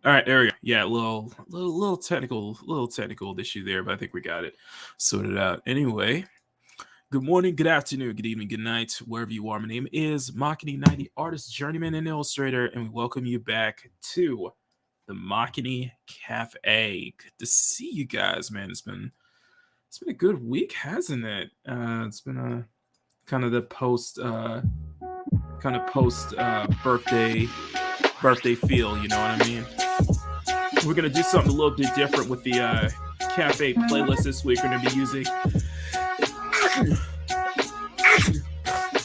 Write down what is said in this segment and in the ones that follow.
All right, there we go. Yeah, little technical issue there, but I think we got it sorted out. Anyway, good morning, good afternoon, good evening, good night, wherever you are. My name is Makini, artist, journeyman, and illustrator, and we welcome you back to the Makini Cafe. Good to see you guys, man. It's been a good week, hasn't it? It's been a kind of the post birthday feel, you know what I mean? We're gonna do something a little bit different with the cafe playlist this week. We're gonna be using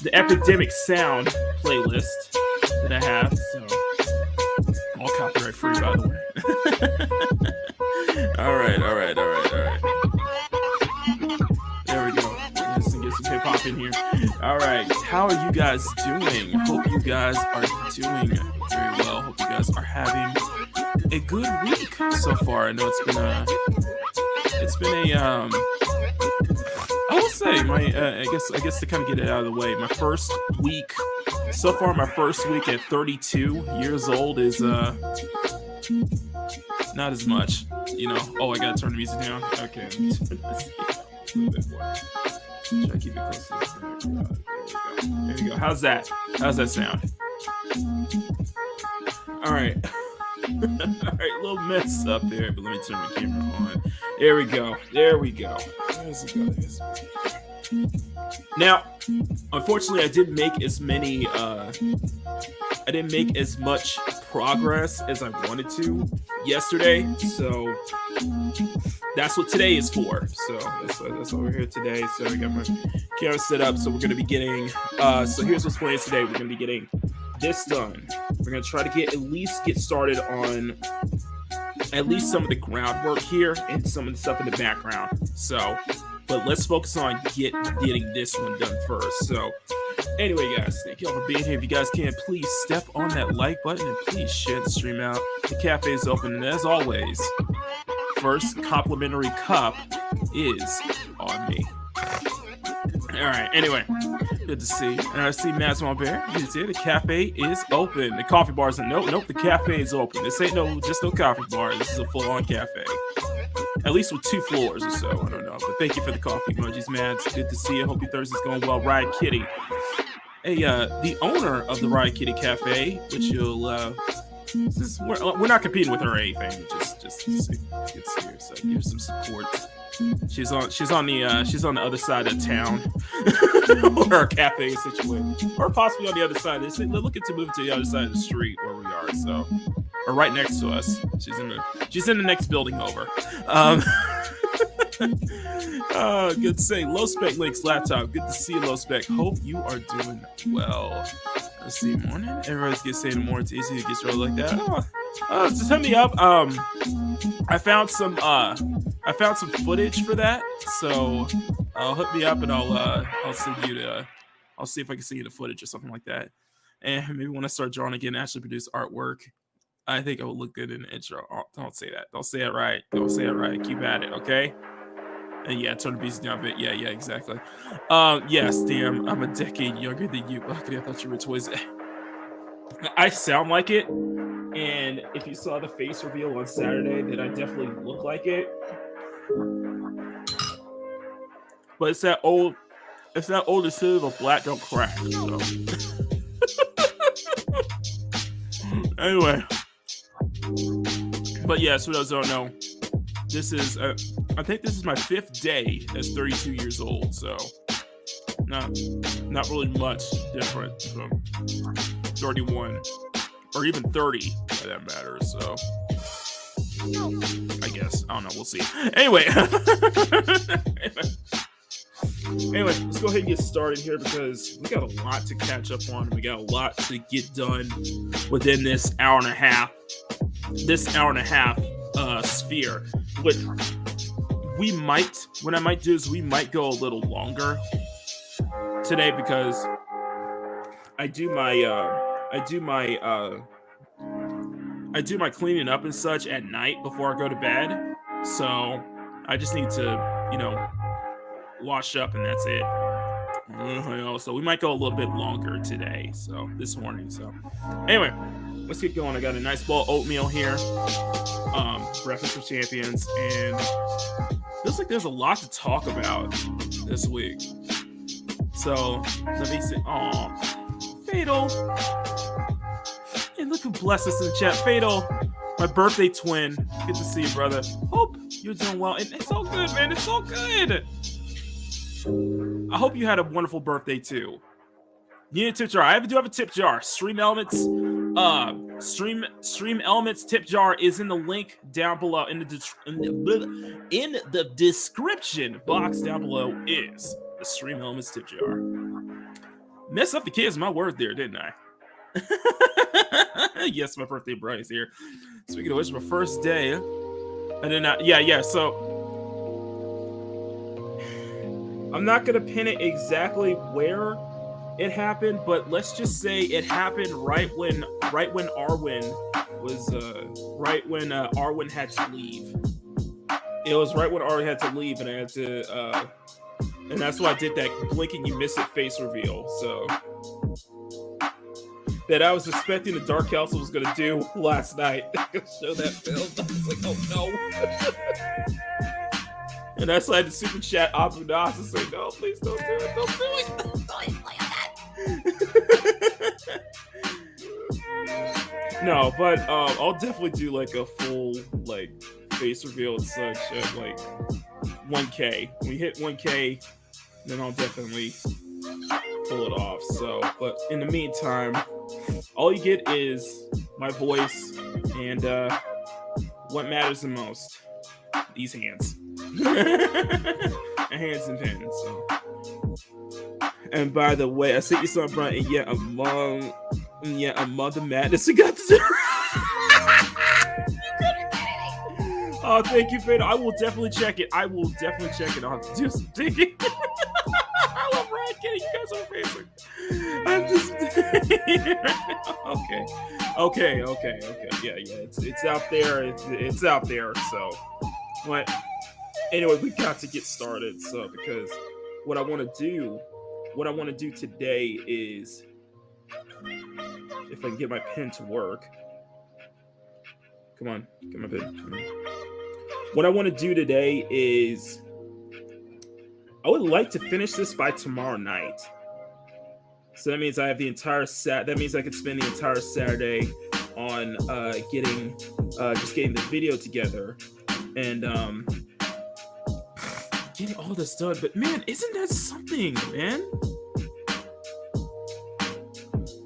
the Epidemic Sound playlist that I have. So all copyright free, by the way. all right. There we go. Let's get some hip hop in here. All right, how are you guys doing? Hope you guys are doing very well. Hope you guys are having a good week so far. I know it's been a I will say I guess to kind of get it out of the way, my first week at 32 years old is not as much, you know. Oh, I gotta turn the music down. Okay. Try to keep it close to the there we go. How's that sound? All right. All right, little mess up there, but let me turn the camera on. There we go. There's it go. Now, unfortunately, I didn't make as much progress as I wanted to yesterday, so that's what today is for. So that's why we're here today. So I got my camera set up. So we're gonna be getting. So here's what's planned today. We're gonna be getting this done. We're gonna try to get started on at least some of the groundwork here and some of the stuff in the background. So, but let's focus on getting this one done first. So, anyway, guys, thank y'all for being here. If you guys can, please step on that like button and please share the stream out. The cafe is open, and as always, first complimentary cup is on me. All right. Anyway, good to see. And I see Matt Small Bear. Good to see. The cafe is open. The coffee bar isn't. Nope. The cafe is open. This ain't just no coffee bar. This is a full-on cafe. At least with 2 floors or so. I don't know. But thank you for the coffee emojis, man. It's good to see you. Hope your Thursday's going well. Riot Kitty. Hey, the owner of the Riot Kitty Cafe, which you'll we're not competing with her or anything. Just to see. Good to see her. So give her some support. She's on the other side of town where our cafe is situated, or possibly on the other side. They're looking to move to the other side of the street where we are. So or right next to us. She's in the next building over. Good to say. Low Spec Links laptop. Good to see you, Low Spec. Hope you are doing well. Let's see. Morning. Everybody's gonna say in the morning. It's easy to get started like that. Just hit me up. I found some footage for that. So hook me up and I'll send you the. I'll see if I can send you the footage or something like that. And maybe when I start drawing again, actually produce artwork. I think it will look good in the intro. Oh, don't say that. Don't say it right. Don't say it right. Keep at it, okay? And yeah, turn the beast down a bit. Yeah, exactly. Yes, damn, I'm a decade younger than you. Okay, I thought you were toys. I sound like it, and if you saw the face reveal on Saturday, then I definitely look like it. But it's that old decision of black don't crack. So. Anyway. But yeah, so those don't know, this is I think this is my 5th day as 32 years old, so not really much different from 31 or even 30 for that matter. So I guess I don't know. We'll see. Anyway, let's go ahead and get started here because we got a lot to catch up on. We got a lot to get done within this hour and a half. Sphere, which what I might do is we might go a little longer today because I do my cleaning up and such at night before I go to bed. So I just need to, wash up and that's it. So we might go a little bit longer today. So this morning. So anyway, let's get going. I got a nice bowl of oatmeal here. Breakfast of Champions, and feels like there's a lot to talk about this week. So let me see. Oh, Fatal. Hey, look who blessed us in the chat. Fatal, my birthday twin. Good to see you, brother. Hope you're doing well. And it's all good, man. It's all good. I hope you had a wonderful birthday too. You need a tip jar. I do have a tip jar. Stream Elements tip jar is in the link down below. In the description box down below is the Stream Elements tip jar. Mess up the kids, my word there, didn't I? Yes, my birthday bride is here. Speaking of which, my first day. And then so I'm not gonna pin it exactly where it happened, but let's just say it happened right when Arwen had to leave. It was right when Arwen had to leave, and I had to and that's why I did that blink and you miss it face reveal. So that I was expecting the Dark Council was gonna do last night. Show that film. I was like, oh no. And that's why I had to super chat Abu Nas and say, no, please don't do it. Don't do it. Don't play that. No, but I'll definitely do like a full like face reveal and such at like 1K. When we hit 1K, then I'll definitely pull it off. So, but in the meantime, all you get is my voice and what matters the most, these hands. Hands and pens. So. And by the way, I sent you something, Brian, and among the madness you got to do. Oh, thank you, Fado. I will definitely check it. I'll have to do some digging. I love Ryan Kenny. You guys are amazing. I'm just okay. Yeah. It's out there. It's out there. So, but anyway, we got to get started. So, because what I want to do today is, if I can get my pen to work. Come on, get my pen. What I want to do today is, I would like to finish this by tomorrow night. So that means I have the entire that means I could spend the entire Saturday on getting the video together and getting all this done. But man, isn't that something, man?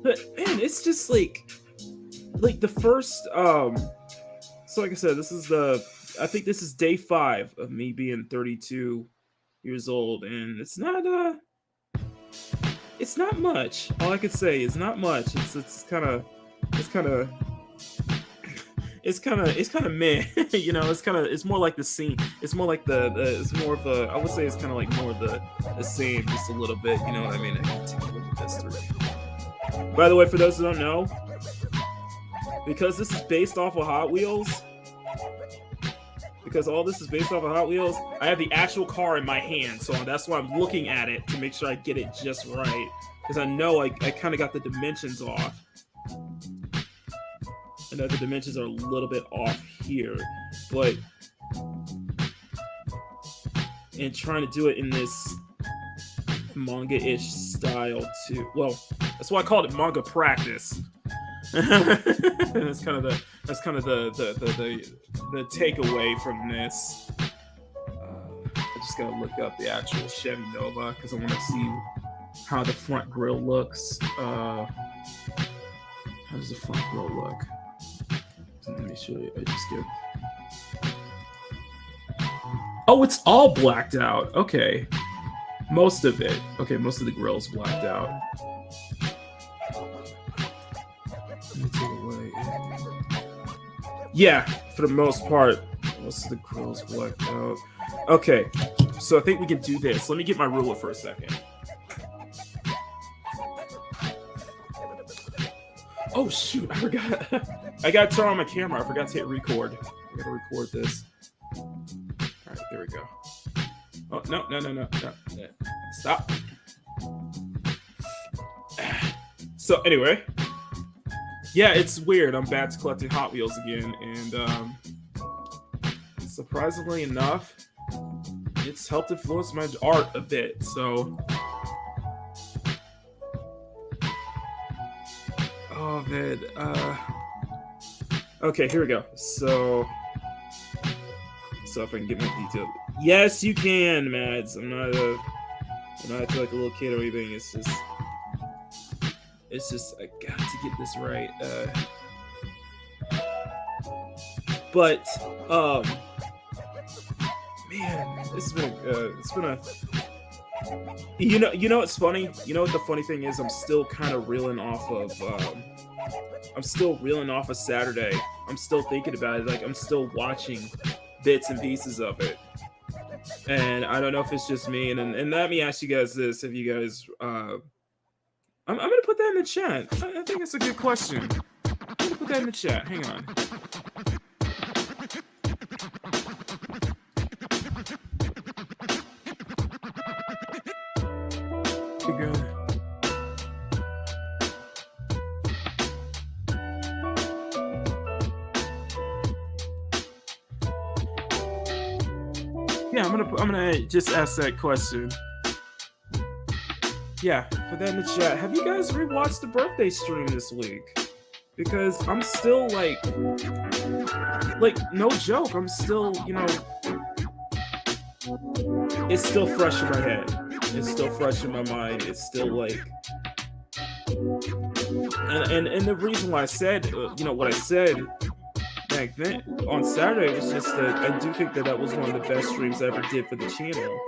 But man, it's just like like the first so like I said, I think this is day 5 of me being 32 years old, and it's not much. All I could say is not much. It's kind of it's kind of meh. You know, it's more like the scene. It's more like the it's more of a, I would say it's kind of like more of the same, just a little bit. You know what I mean? I can take a look at this through. By the way, for those who don't know, because this is based off of Hot Wheels, because all this is based off of Hot Wheels, I have the actual car in my hand, so that's why I'm looking at it to make sure I get it just right. Because I know I kind of got the dimensions off. I know the dimensions are a little bit off here, but and trying to do it in this manga-ish style too. Well, that's why I called it manga practice. that's kind of the takeaway from this. I just gotta look up the actual Chevy Nova because I want to see how the front grille looks. How does the front grille look? Let me show you. I just get. Oh, it's all blacked out. Okay, most of it. Okay, most of the grille's blacked out. Let me take away. Yeah, for the most part, most of the grille's blacked out. Okay, so I think we can do this. Let me get my ruler for a second. Oh shoot, I forgot. I gotta turn on my camera. I forgot to hit record. I gotta record this. Alright, there we go. Oh, no. Stop. So anyway. Yeah, it's weird. I'm back to collecting Hot Wheels again, and surprisingly enough, it's helped influence my art a bit, so. Oh man. Okay, here we go. So if I can get my detail. Yes, you can, Mads. I'm not acting like a little kid or anything. It's just I got to get this right. But man, it's been a. You know what's funny? You know what the funny thing is? I'm still kind of reeling off of. I'm still reeling off of Saturday. I'm still thinking about it. Like I'm still watching bits and pieces of it, and I don't know if it's just me. And let me ask you guys this: if you guys, I'm gonna put that in the chat. I think it's a good question. I'm gonna put that in the chat. Hang on. Here we go. Yeah, I'm gonna just ask that question. Yeah, put that in the chat. Have you guys rewatched the birthday stream this week? Because I'm still like no joke. I'm still, it's still fresh in my head. It's still fresh in my mind. It's still like, and the reason why I said, what I said back then on Saturday was just that I do think that was one of the best streams I ever did for the channel,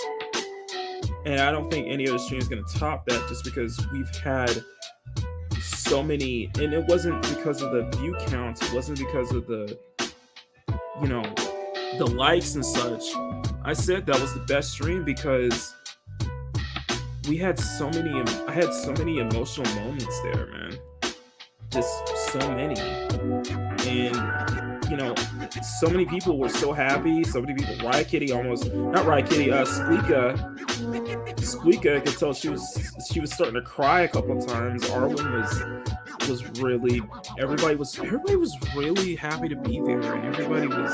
and I don't think any other stream is going to top that, just because we've had so many, and it wasn't because of the view counts, it wasn't because of the likes and such. I said that was the best stream because I had so many emotional moments there, man. Just so many. And so many people were so happy. So many people. Riot Kitty not Riot Kitty. Squeaka. I could tell she was starting to cry a couple of times. Arwen was really. Everybody was really happy to be there, and everybody was.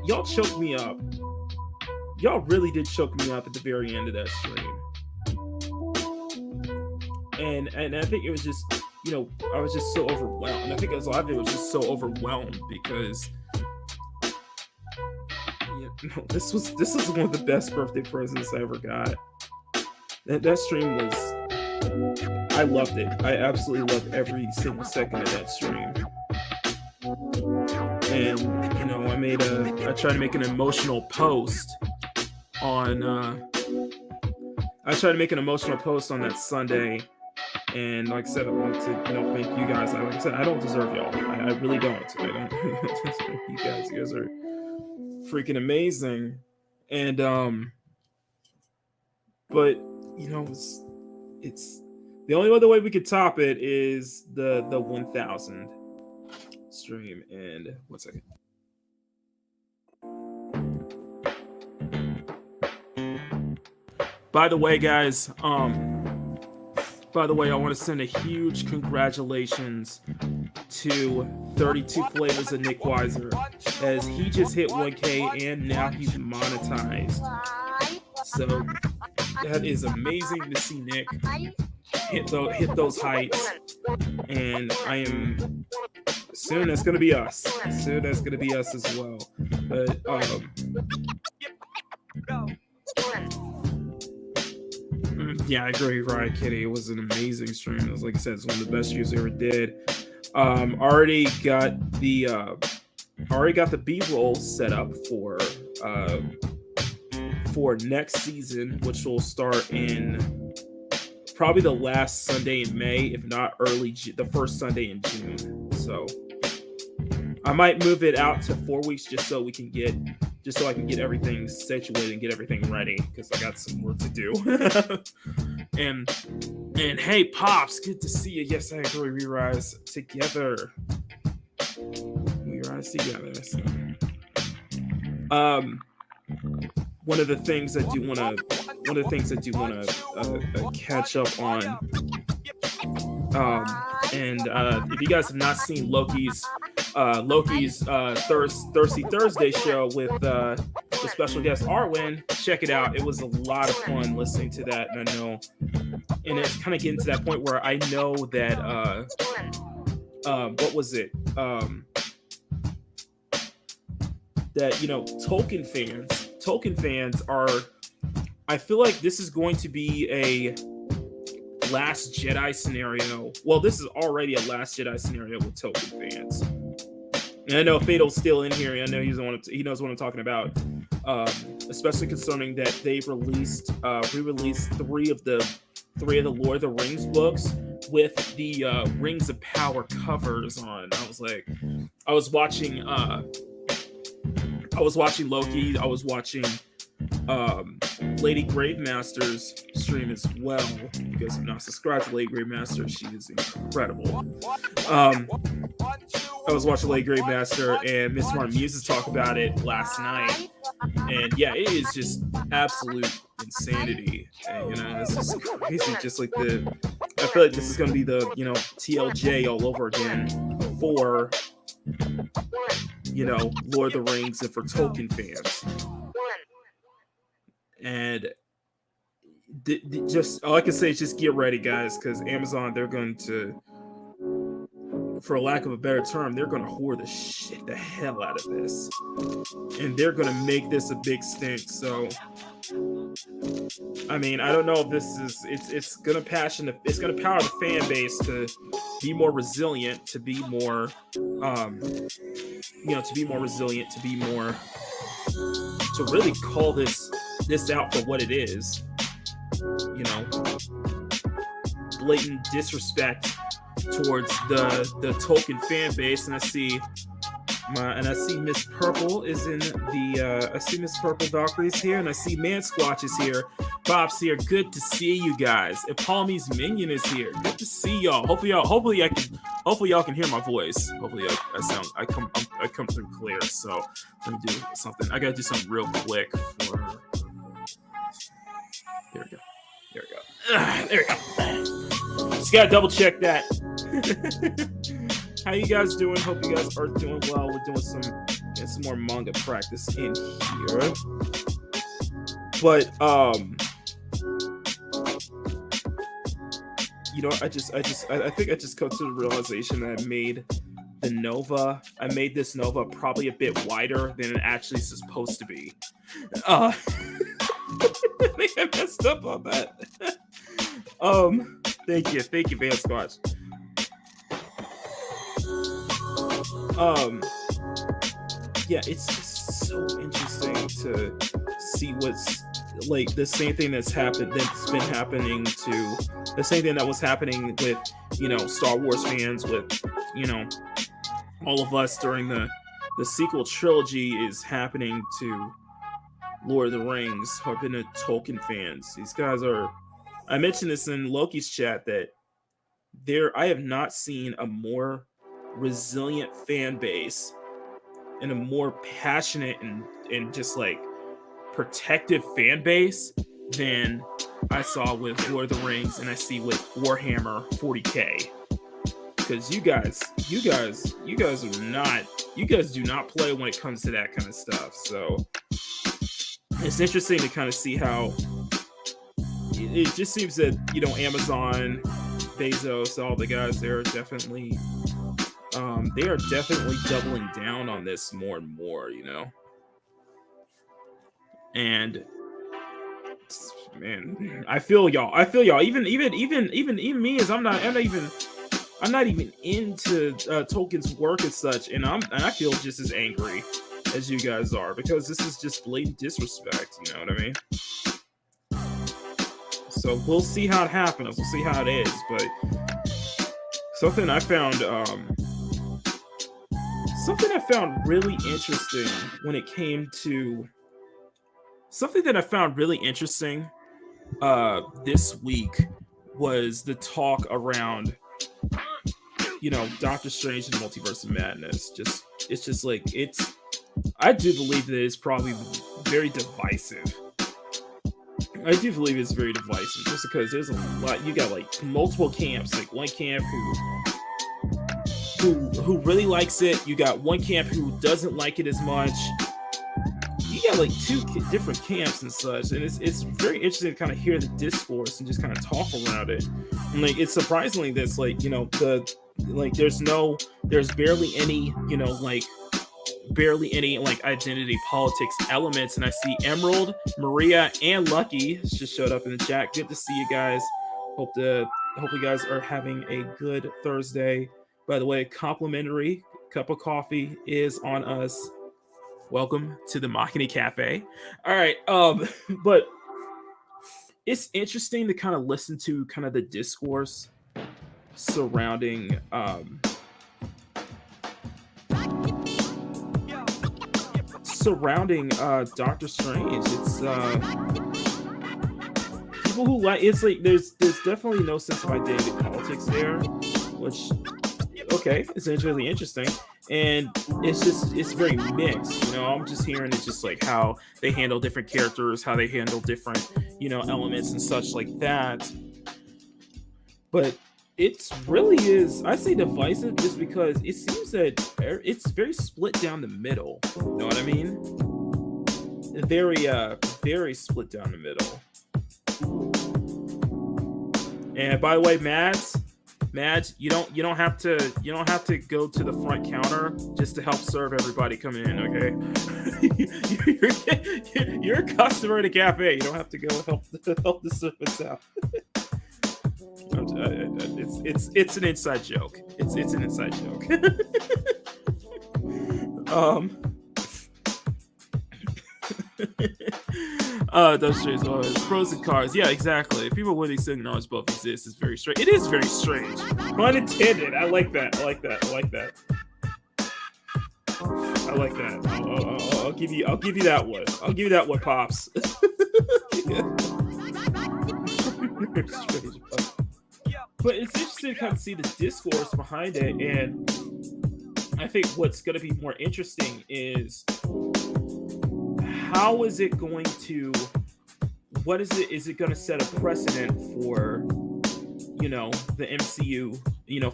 Y'all choked me up. Y'all really did choke me up at the very end of that stream. And I think it was just, I was just so overwhelmed. I think a lot of it was just so overwhelmed because this was one of the best birthday presents I ever got. That stream was I loved it. I absolutely loved every single second of that stream. And you know, I tried to make an emotional post on I tried to make an emotional post on that Sunday, and like I said, I wanted to, you know, thank you guys. Like I said, I don't deserve y'all. I really don't. I don't deserve you guys. You guys are freaking amazing. And but you know, it's the only other way we could top it is the 1000 stream. And 1 second. By the way, guys, I want to send a huge congratulations to 32 Flavors of Nick Weiser, as he just hit 1K and now he's monetized. So that is amazing to see Nick hit those heights. And I am soon that's gonna be us. Soon that's gonna be us as well. But yeah, I agree, Riot Kitty. It was an amazing stream. It was, like I said, it's one of the best streams I ever did. Already got the B-roll set up for next season, which will start in probably the last Sunday in May, if not the first Sunday in June. So I might move it out to 4 weeks just so I can get everything situated and get everything ready, because I got some work to do. and hey, Pops, good to see you. Yes, I agree. We rise together. So. One of the things I do want to catch up on. And if you guys have not seen Loki's Thirsty Thursday show with the special guest Arwen, check it out. It was a lot of fun listening to that, and I know, and it's kind of getting to that point where I know that what was it? That, you know, Tolkien fans are. I feel like this is going to be a Last Jedi scenario. Well, this is already a Last Jedi scenario with Tolkien fans. And I know Fatal's still in here. I know he knows what I'm talking about. Especially concerning that they've re-released three of the Lord of the Rings books with the Rings of Power covers on. I was watching Loki. I was watching Lady Gravemaster's stream as well. If you guys have not subscribed to Lady Gravemaster, she is incredible. I was watching Lady Gravemaster and Miss Martin Muses talk about it last night, and yeah, it is just absolute insanity. And, you know, it's just crazy. Just like I feel like this is going to be the, you know, TLJ all over again for, you know, Lord of the Rings and for Tolkien fans. And just all I can say is just get ready, guys, because Amazon, they're going to, for lack of a better term, they're going to whore the hell out of this, and they're going to make this a big stink. So, I mean, I don't know if this is it's going to power the fan base to be more resilient, to be more, to really call this out for what it is. You know, blatant disrespect towards the Tolkien fan base. And I see Miss Purple is in the I see Miss Purple Valkyrie's here, and I see Man Squatch is here. Bob's here. Good to see you guys. And Palmy's Minion is here. Good to see y'all. Hopefully y'all can hear my voice. Hopefully I come through clear. So let me do something. I gotta do something real quick for. There we go. Just gotta double check that. How you guys doing? Hope you guys are doing well. We're doing some more manga practice in here. But you know, I think I just come to the realization that I made this Nova probably a bit wider than it actually is supposed to be. I think I messed up on that. Thank you, Van Squatch. Um, yeah, it's just so interesting to see what's like the same thing that's been happening to the same thing that was happening with Star Wars fans, with all of us during the sequel trilogy is happening to Lord of the Rings, who have been Tolkien fans. These guys are. I mentioned this in Loki's chat that I have not seen a more resilient fan base and a more passionate and just like protective fan base than I saw with Lord of the Rings and I see with Warhammer 40K. Because you guys do not play when it comes to that kind of stuff. So it's interesting to kind of see how it just seems that Amazon, Bezos, all the guys, they are definitely doubling down on this more and more, And man, I feel y'all. Even me, as I'm not even into Tolkien's work as such, and I feel just as angry as you guys are, because this is just blatant disrespect. You know what I mean? So we'll see how it happens. We'll see how it is. But something I found really interesting when it came to something that I found really interesting this week was the talk around Doctor Strange and Multiverse of Madness. I do believe that it's probably very divisive. I do believe it's very divisive, just because there's a lot. You got like multiple camps. Like one camp who really likes it. You got one camp who doesn't like it as much. You got like two different camps and such, and it's very interesting to kind of hear the discourse and just kind of talk around it. And like it's surprisingly that's like there's barely any identity politics elements, and I see Emerald, Maria, and Lucky just showed up in the chat. Good to see you guys. Hope you guys are having a good Thursday. By the way, complimentary cup of coffee is on us. Welcome to the Makini Café. All right, but it's interesting to kind of listen to kind of the discourse surrounding Doctor Strange. It's people who like it's like there's definitely no sense of identity politics there, which it's really interesting. And it's very mixed, I'm just hearing it's just like how they handle different characters, how they handle different elements and such like that. But it really is, I say divisive just because it seems that it's very split down the middle. You know what I mean? Very split down the middle. And by the way, Mads, you don't have to go to the front counter just to help serve everybody coming in, okay? you're a customer at a cafe. You don't have to go help the servants out. It's an inside joke. It's an inside joke. Those strange pros and cons. Yeah, exactly. People when they say knowledge both exist is very strange. It is very strange. Pun intended. I like that. I'll give you that one. I'll give you that one, Pops. But it's interesting to kind of see the discourse behind it, and I think what's going to be more interesting is how is it going to, is it going to set a precedent for, the MCU,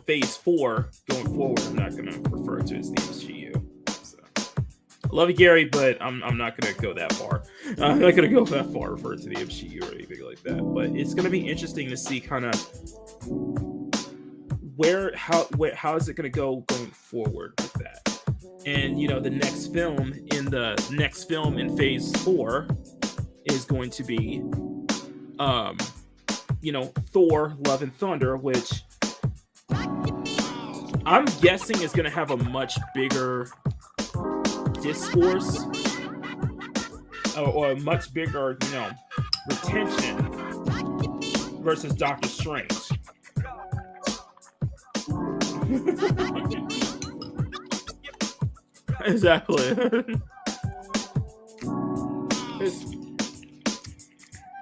phase 4 going forward? I'm not going to refer to it as the MCU. So. I love you, Gary, but I'm not going to go that far. I'm not going to go that far, refer to the MCU or anything like that. But it's going to be interesting to see kind of how is it going to go going forward with that. And the next film in phase 4 is going to be Thor: Love and Thunder, which I'm guessing is going to have a much bigger discourse, or a much bigger, retention versus Doctor Strange. Exactly.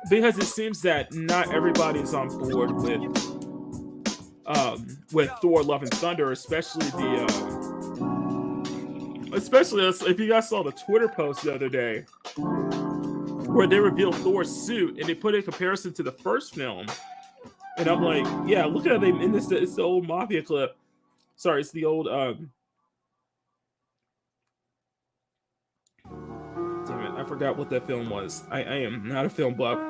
Because it seems that not everybody's on board with Thor: Love and Thunder, especially if you guys saw the Twitter post the other day where they revealed Thor's suit and they put it in comparison to the first film, and I'm like, yeah, look at them in this. It's the old Mafia clip. Sorry, it's the old. Damn it, I forgot what that film was. I am not a film buff.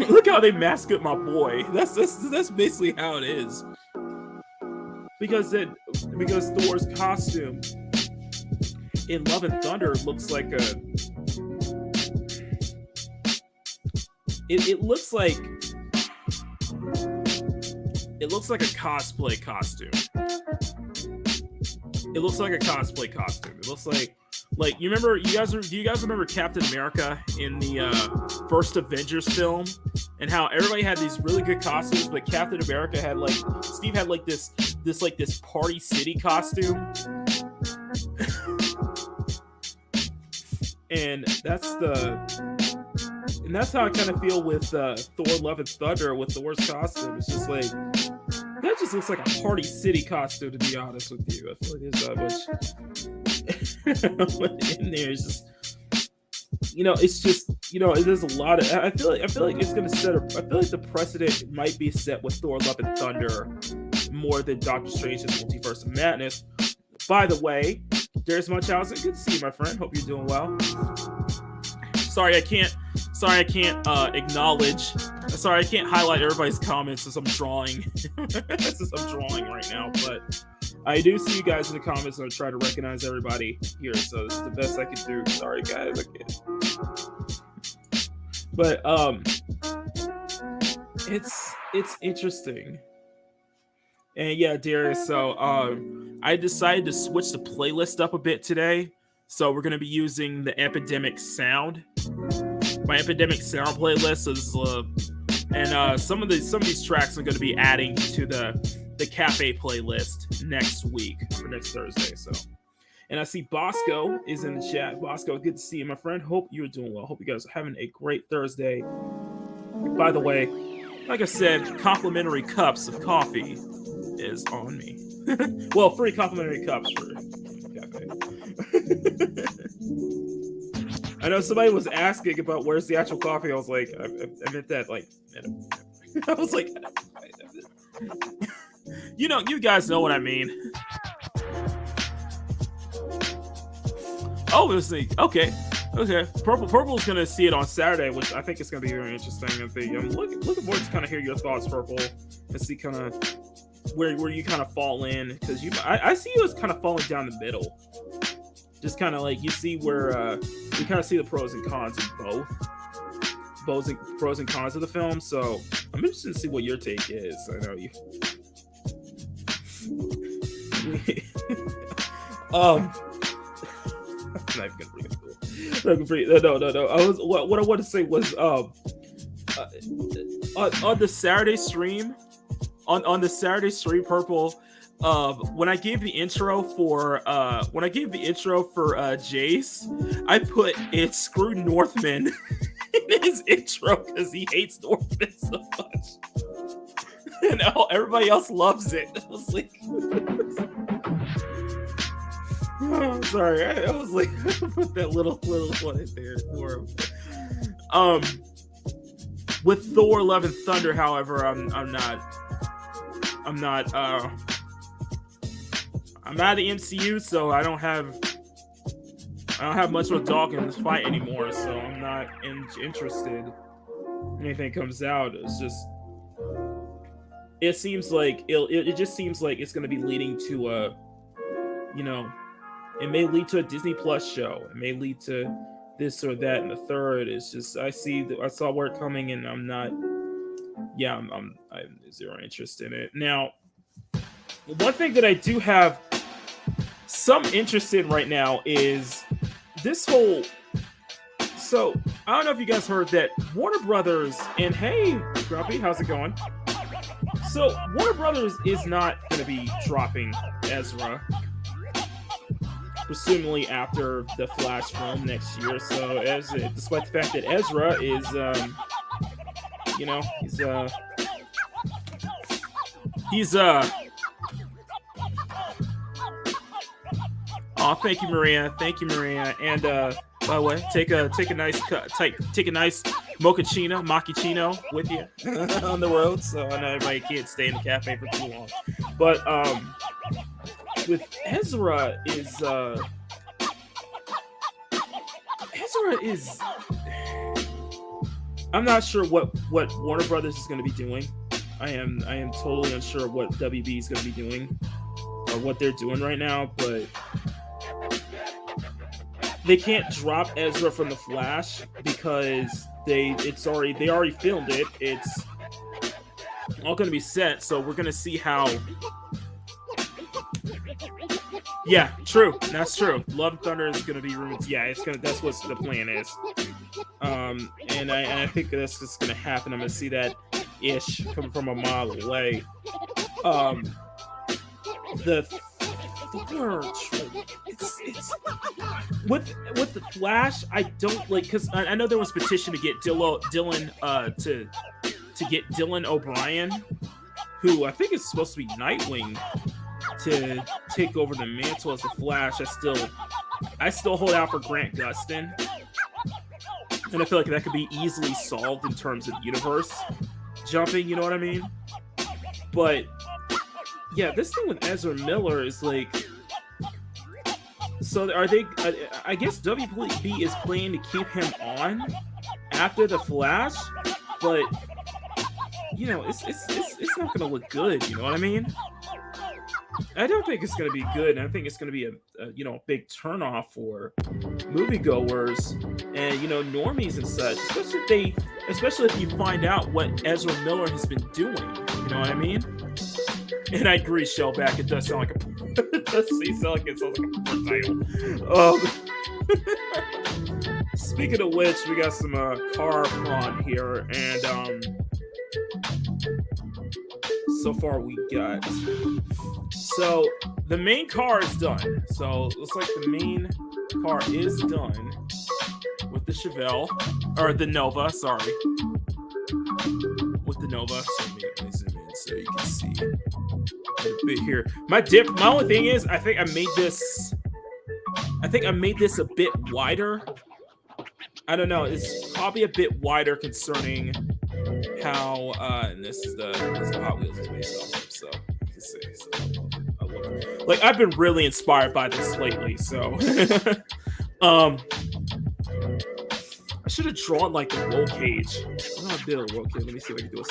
Look how they mask up my boy. That's basically how it is. Because Thor's costume in Love and Thunder looks like a. It looks like a cosplay costume. It looks like a cosplay costume. It looks like you remember do you guys remember Captain America in the first Avengers film, and how everybody had these really good costumes, but Captain America had Steve had this Party City costume. And that's how I kind of feel with Thor: Love and Thunder with Thor's costume. It's just like that just looks like a Party City costume, to be honest with you. I feel like there's that much in there. It's just it's just there's a lot of. I feel like it's gonna set up. I feel like the precedent might be set with Thor: Love and Thunder more than Doctor Strange's Multiverse of Madness. By the way, there's Munchausen. Good to see you, my friend. Hope you're doing well. Sorry, I can't acknowledge. Sorry, I can't highlight everybody's comments since I'm drawing. Right now, but I do see you guys in the comments, and I try to recognize everybody here. So this is the best I can do. Sorry, guys, I can't. But it's interesting. And yeah, Darius. So I decided to switch the playlist up a bit today. So we're gonna be using the Epidemic Sound, my Epidemic Sound playlist. And some of these tracks I'm gonna be adding to the Cafe playlist next week for next Thursday. So, and I see Bosco is in the chat. Bosco, good to see you, my friend. Hope you're doing well. Hope you guys are having a great Thursday. By the way, like I said, complimentary cups of coffee is on me. Well, free complimentary cups for Cafe. I know somebody was asking about where's the actual coffee. I was like, I meant that I was like, you guys know what I mean. Oh, let's see. Okay. Purple's gonna see it on Saturday, which I think is gonna be very interesting. I'm looking forward to kind of hear your thoughts, Purple, and see kind of where you kind of fall in, because I see you as kind of falling down the middle. Just kind of you see where you kind of see the pros and cons of pros and cons of the film. So I'm interested to see what your take is. I know you. I'm not even gonna bring it cool. No. What I want to say was on the Saturday stream. On the Saturday stream, Purple, when I gave the intro for Jace, I put "It screw Northman" in his intro because he hates Northman so much, and everybody else loves it. I was like, oh, sorry, I was like, put that little one in there for him. With Thor: Love and Thunder, however, I'm not the MCU, so I don't have much of a dog in this fight anymore, so I'm not interested when anything comes out. It's just it seems like it just seems like it's going to be leading to a it may lead to a Disney Plus show. It may lead to this or that and the third. It's just I saw where it's coming, and I'm not yeah, I have zero interest in it. Now, one thing that I do have some interest in right now is this whole. So I don't know if you guys heard that Warner Brothers and hey, Grumpy, how's it going? So Warner Brothers is not going to be dropping Ezra, presumably after the Flash film next year. So despite the fact that Ezra is, he's oh, thank you, Maria. Thank you, Maria. And by the way, take a nice take a nice mochaccino with you on the road. So I know everybody can't stay in the cafe for too long. But with Ezra is I'm not sure what Warner Brothers is going to be doing. I am totally unsure of what WB is going to be doing or what they're doing right now, but they can't drop Ezra from the Flash because they already filmed it. It's all going to be set, so we're going to see how. Yeah, true. That's true. Love and Thunder is going to be rumored. Yeah, that's what the plan is. And I think that's just going to happen. I'm going to see that ish coming from a mile away. The Thor, it's with the Flash. I don't like because I know there was a petition to get Dylan to get Dylan O'Brien, who I think is supposed to be Nightwing, to take over the mantle as the Flash. I still hold out for Grant Gustin, and I feel like that could be easily solved in terms of universe jumping. You know what I mean? But yeah, this thing with Ezra Miller is like. So are they? I guess WB is planning to keep him on after the Flash, but you know it's not going to look good. You know what I mean? I don't think it's going to be good, and I think it's going to be a big turnoff for moviegoers and normies and such, especially if you find out what Ezra Miller has been doing. You know what I mean? And I agree, Shellback. It does sound like a title. Speaking of which, we got some car on here, and so far we got. So the main car is done. So it looks like the main car is done with the Chevelle or the Nova. Sorry, with the Nova. So let me zoom in so you can see a bit here. My only thing is, I think I made this a bit wider. I don't know. It's probably a bit wider concerning how. And this is the Hot Wheels is based off of. So you can see. So, like I've been really inspired by this lately. So, I should have drawn like the roll cage. I'm not a bit of a roll cage. Let me see if I can do a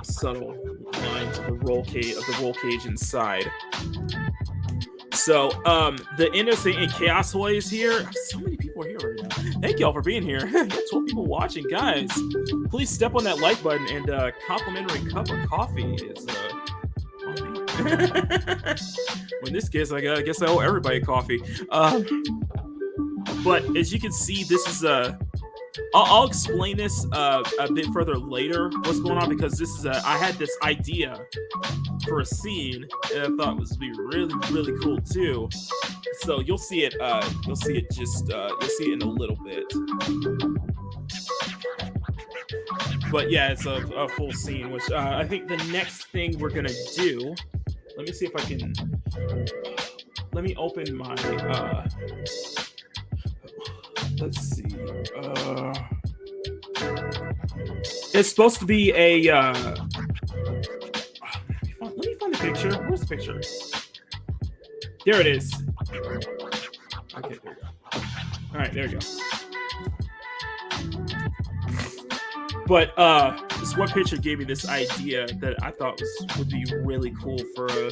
subtle line to the roll cage inside. So the Innocent and Chaos Hoy is here. So many people are here right now. Thank y'all for being here. 12 people watching, guys. Please step on that like button, and complimentary cup of coffee is on me. Well, in this case, I guess I owe everybody coffee. But as you can see, this is I'll explain this a bit further later. What's going on, because this is I had this idea for a scene that I thought was be really, really cool too. So you'll see it. You'll see it in a little bit. But yeah, it's a full scene, which I think the next thing we're gonna do. Let me see if I can. Let me open my. Let's see. It's supposed to be a. Let me find the picture. Where's the picture? There it is. Okay, there we go. All right, there we go. But this one picture gave me this idea that I thought would be really cool for a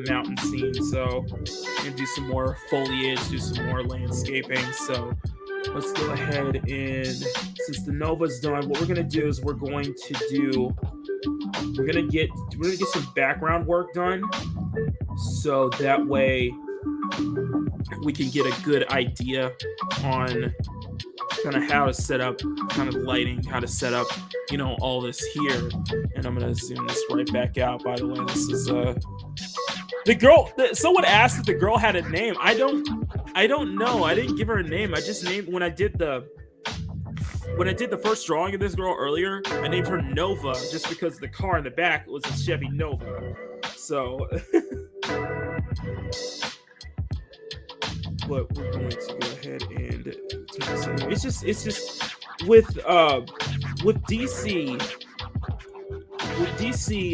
mountain scene. So I'm gonna do some more foliage, do some more landscaping. So let's go ahead and since the Nova's done, what we're gonna do is we're gonna get some background work done, so that way we can get a good idea on kind of how to set up kind of lighting, how to set up, all this here. And I'm gonna zoom this right back out. By the way, this is the girl. Someone asked if the girl had a name. I don't know. I didn't give her a name. I just named when I did the first drawing of this girl earlier, I named her Nova just because the car in the back was a Chevy Nova. So but we're going to go ahead and turn this on. It's just with DC,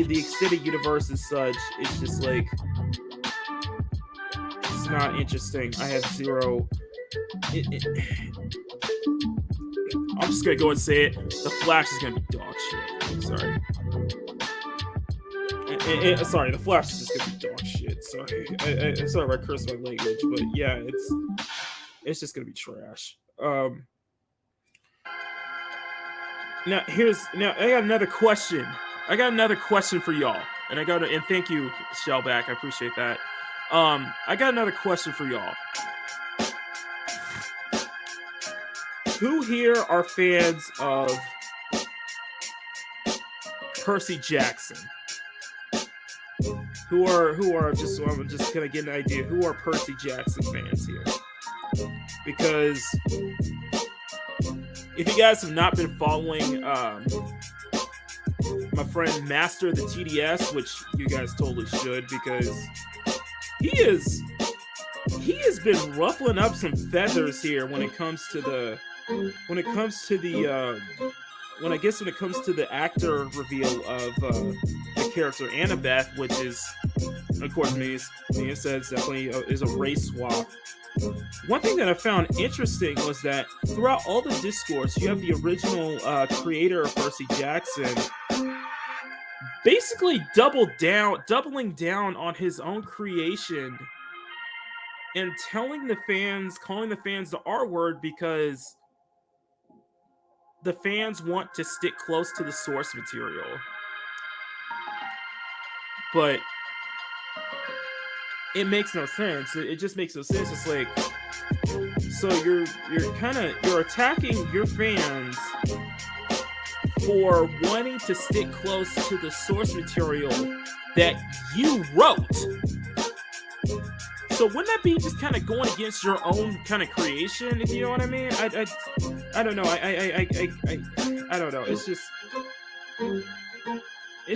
the extended universe is such, it's just like, it's not interesting. I have zero. I'm just gonna go and say it. The Flash is gonna be dog shit. Sorry. Sorry, the Flash is just gonna be dog shit. Sorry, sorry if I curse my language, but yeah, it's just gonna be trash. Now I got another question. I got another question for y'all, and thank you, Shellback. I appreciate that. I got another question for y'all. Who here are fans of Percy Jackson? Who are just, so I'm just gonna get an idea. Who are Percy Jackson fans here? Because if you guys have not been following my friend Master the TDS, which you guys totally should, because he has been ruffling up some feathers here when it comes to the actor reveal of the character Annabeth, which is, of course, Mia says definitely is a race swap. One thing that I found interesting was that throughout all the discourse, you have the original creator of Percy Jackson basically doubling down on his own creation and calling the fans the R word, because the fans want to stick close to the source material. But it makes no sense. It just makes no sense. It's like, so you're attacking your fans for wanting to stick close to the source material that you wrote. So wouldn't that be just kind of going against your own kind of creation, if you know what I mean? I don't know. I don't know. It's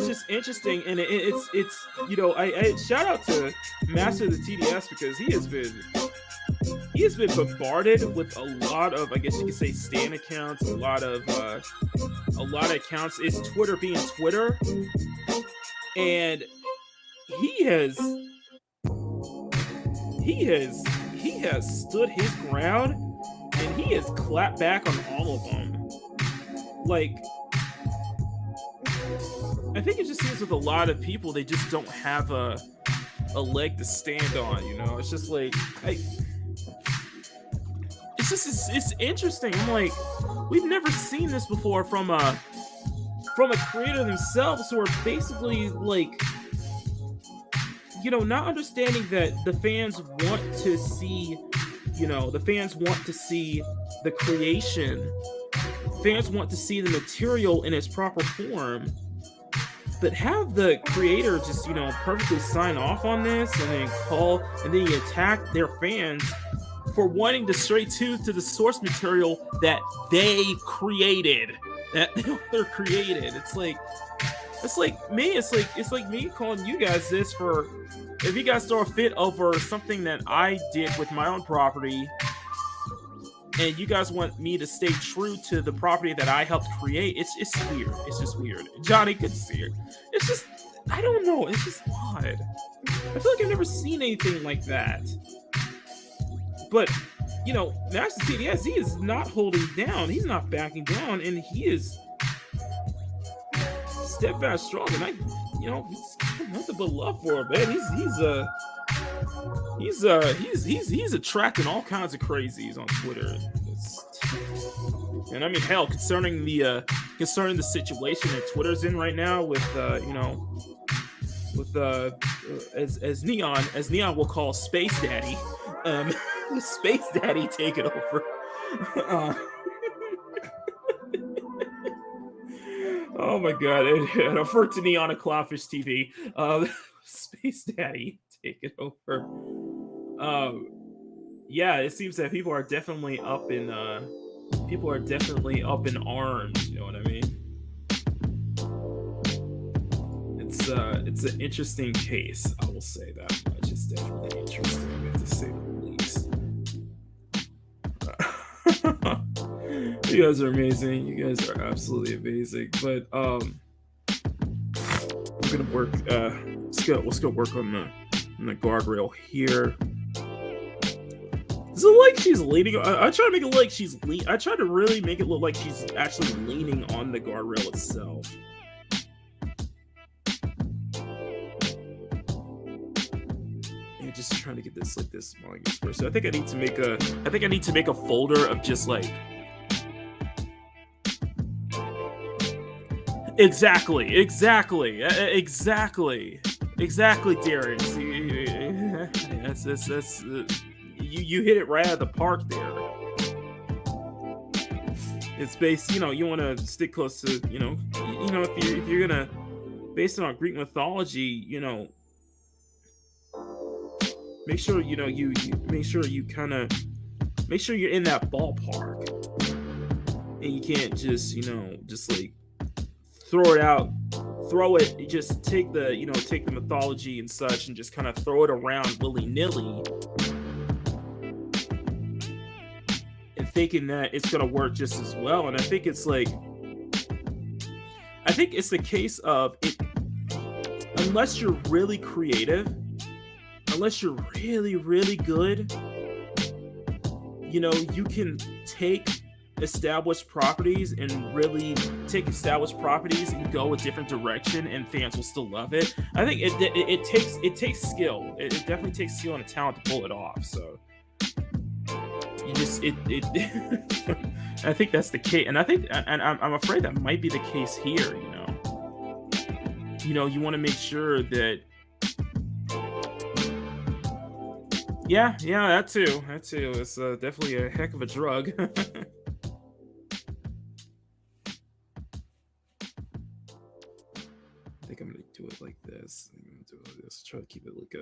just interesting, and it's I shout out to Master of the TDS, because he has been bombarded with a lot of, I guess you could say, stan accounts, a lot of accounts. It's Twitter being Twitter, and he has stood his ground, and he has clapped back on all of them. Like, I think it just seems with a lot of people, they just don't have a leg to stand on, It's just like, it's interesting. I'm like, we've never seen this before from a creator themselves, who are basically like, not understanding that the fans want to see, the creation. Fans want to see the material in its proper form. But have the creator just, perfectly sign off on this, and then you attack their fans for wanting to stray to the source material that they created, they're created. It's like me calling you guys this for, if you guys throw a fit over something that I did with my own property, and you guys want me to stay true to the property that I helped create, it's weird. It's just weird. Johnny, good to see you. It's just, I don't know. It's just odd. I feel like I've never seen anything like that. But, Master TDS, he is not holding down. He's not backing down, and he is steadfast, strong. And he's nothing but love for him, man. He's attracting all kinds of crazies on Twitter. And I mean, hell, concerning the situation that Twitter's in right now with with as Neon will call Space Daddy, um, Space Daddy taking over. Uh, oh my god! And I refer to Neon and Cloudfish TV. Space Daddy taking over. Yeah, it seems that people are definitely up in arms. You know what I mean? It's an interesting case. I will say that much. It's definitely interesting, to say the least. You guys are amazing. You guys are absolutely amazing. But we're gonna work. Let's go work on the guardrail here. Is it like she's leaning? I try to make it like she's I try to really make it look like she's actually leaning on the guardrail itself. And just trying to get this like this Manga Express. So I think I need to make a folder of just like exactly, Darius. That's you hit it right out of the park there. It's based, you want to stick close to, if you're gonna based on Greek mythology, make sure you make sure you kind of make sure you're in that ballpark, and you can't just just like just take the mythology and such and just kind of throw it around willy-nilly and thinking that it's gonna work just as well. And I think it's the case of it, unless you're really creative, unless you're really, really good, you can take established properties and go a different direction and fans will still love it. I think it takes skill. It definitely takes skill and a talent to pull it off. So you just I think that's the case, and I'm afraid that might be the case here. You want to make sure that. Yeah, that too. It's definitely a heck of a drug. I think I'm gonna do it like this. Try to keep it like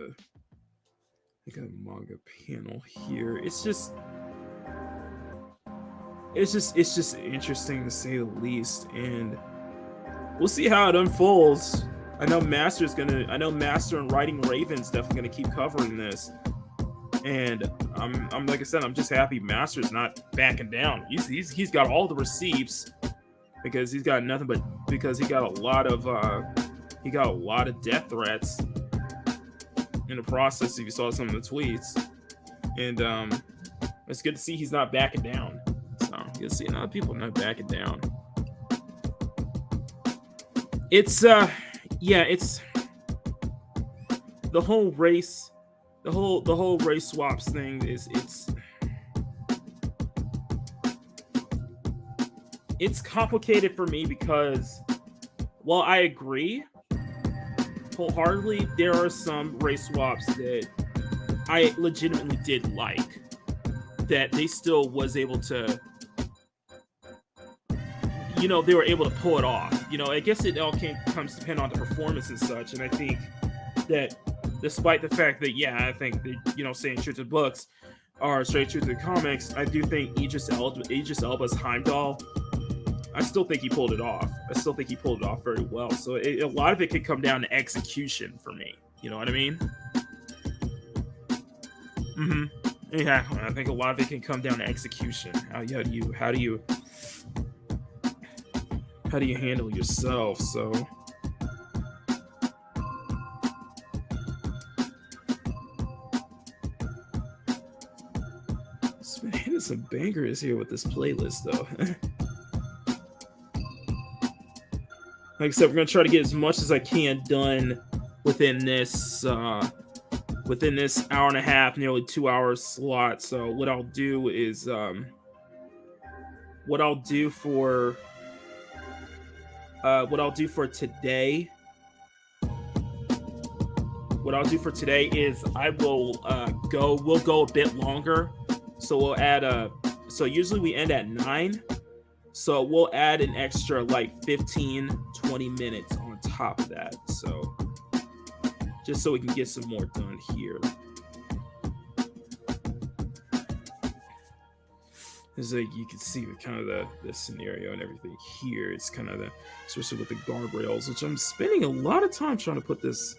a manga panel here. It's just interesting to say the least, and we'll see how it unfolds. I know Master and Writing Raven's definitely gonna keep covering this, and I'm like I said, I'm just happy Master's not backing down. He's got all the receipts because he got a lot of death threats in the process. If you saw some of the tweets, and it's good to see he's not backing down. So you can see a lot of people not backing down. It's the whole race swaps thing it's complicated for me because while I agree wholeheartedly, there are some race swaps that I legitimately did like, that they still was able to, they were able to pull it off. I guess it all comes to depend on the performance and such. And I think that despite the fact that, I think that, saying true to the books or straight true to the comics, I do think Idris Elba's Heimdall, I still think he pulled it off. I still think he pulled it off very well. So a lot of it could come down to execution for me. You know what I mean? Mm-hmm. Yeah, I think a lot of it can come down to execution. How do you handle yourself? So it's been hitting some bangers here with this playlist, though. Like I said, we're gonna try to get as much as I can done within this hour and a half, nearly 2 hour slot. So what I'll do is what I'll do for today. What I'll do for today is we'll go a bit longer. So we'll add so usually we end at 9. So we'll add an extra like 15-20 minutes on top of that. So just so we can get some more done here. As like you can see with kind of the scenario and everything here, it's kind of especially with the guardrails, which I'm spending a lot of time trying to put this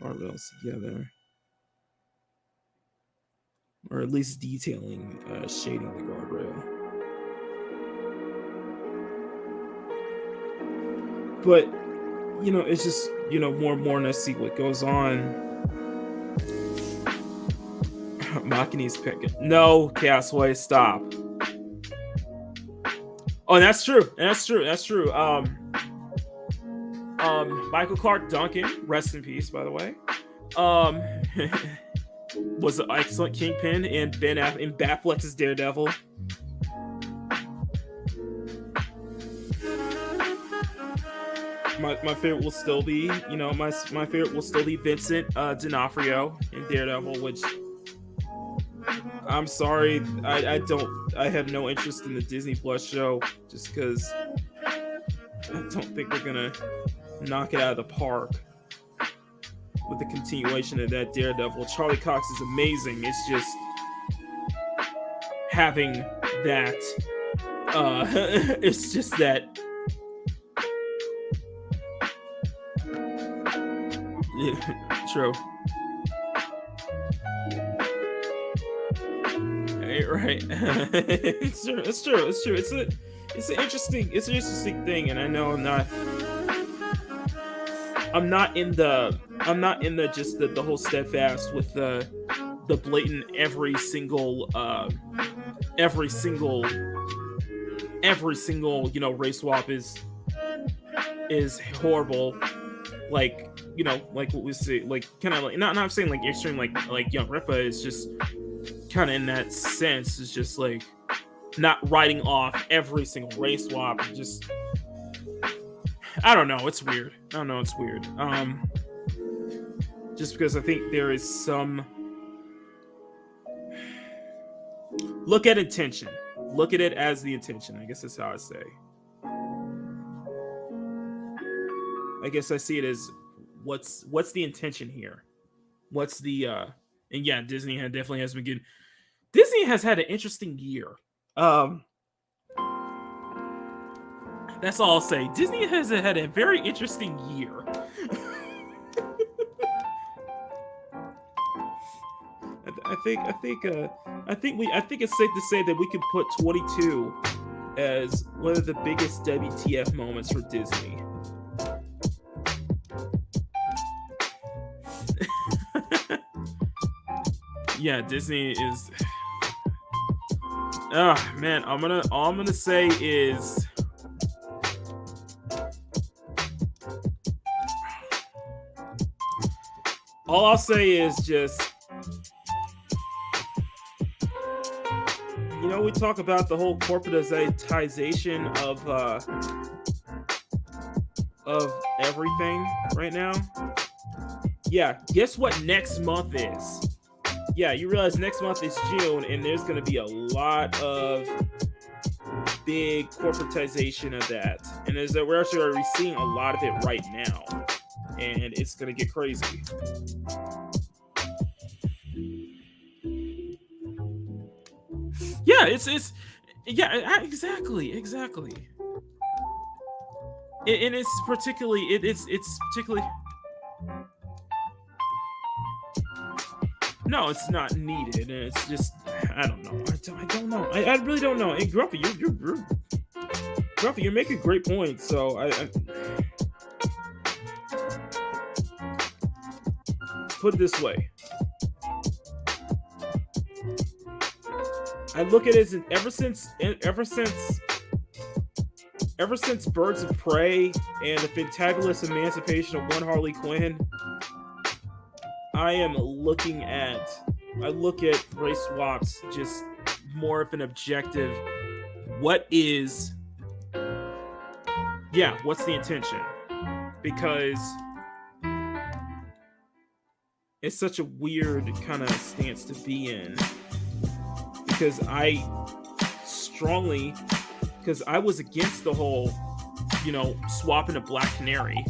guardrails together, or at least detailing, shading the guardrail. But it's just more and more, and I see what goes on. Makini's picking. No, Castaway, stop. Oh, that's true. Michael Clark Duncan, rest in peace, by the way. Was an excellent Kingpin in in Batflex's Daredevil. My favorite will still be, my favorite will still be Vincent D'Onofrio in Daredevil, which I'm sorry, I have no interest in the Disney Plus show just because I don't think they're gonna knock it out of the park with the continuation of that Daredevil. Charlie Cox is amazing. It's just having that. It's just that. Yeah, true. Right. It's true. It's an interesting thing, and I know I'm not in the just the whole steadfast with the blatant every single race swap is horrible, like like what we see, like kind of like not saying like extreme like Young Rippa is just kind of in that sense. It's just like not writing off every single race swap. Just I don't know. It's weird. Just because I think there is some look at intention. Look at it as the intention. I guess that's how I say. I guess I see it as what's the intention here? What's the and yeah, Disney definitely has been getting. Disney has had an interesting year. That's all I'll say. Disney has had a very interesting year. I think it's safe to say that we could put 22 as one of the biggest WTF moments for Disney. Yeah, Disney is. Oh man, all I'm gonna say is. All I'll say is just. We talk about the whole corporatization of everything right now. Yeah, guess what next month is? Yeah, you realize next month is June, and there's going to be a lot of big corporatization of that. And we're actually already seeing a lot of it right now, and it's going to get crazy. Yeah, exactly. And it's particularly it's particularly. No, it's not needed. It's just I don't know. I don't know. I really don't know. Hey, Grumpy, you're making great points. So I put it this way. I look at it as ever since Birds of Prey and the fantabulous emancipation of one Harley Quinn, I look at race swaps just more of an objective what's the intention? Because it's such a weird kind of stance to be in. Because I was against the whole, swapping a Black Canary.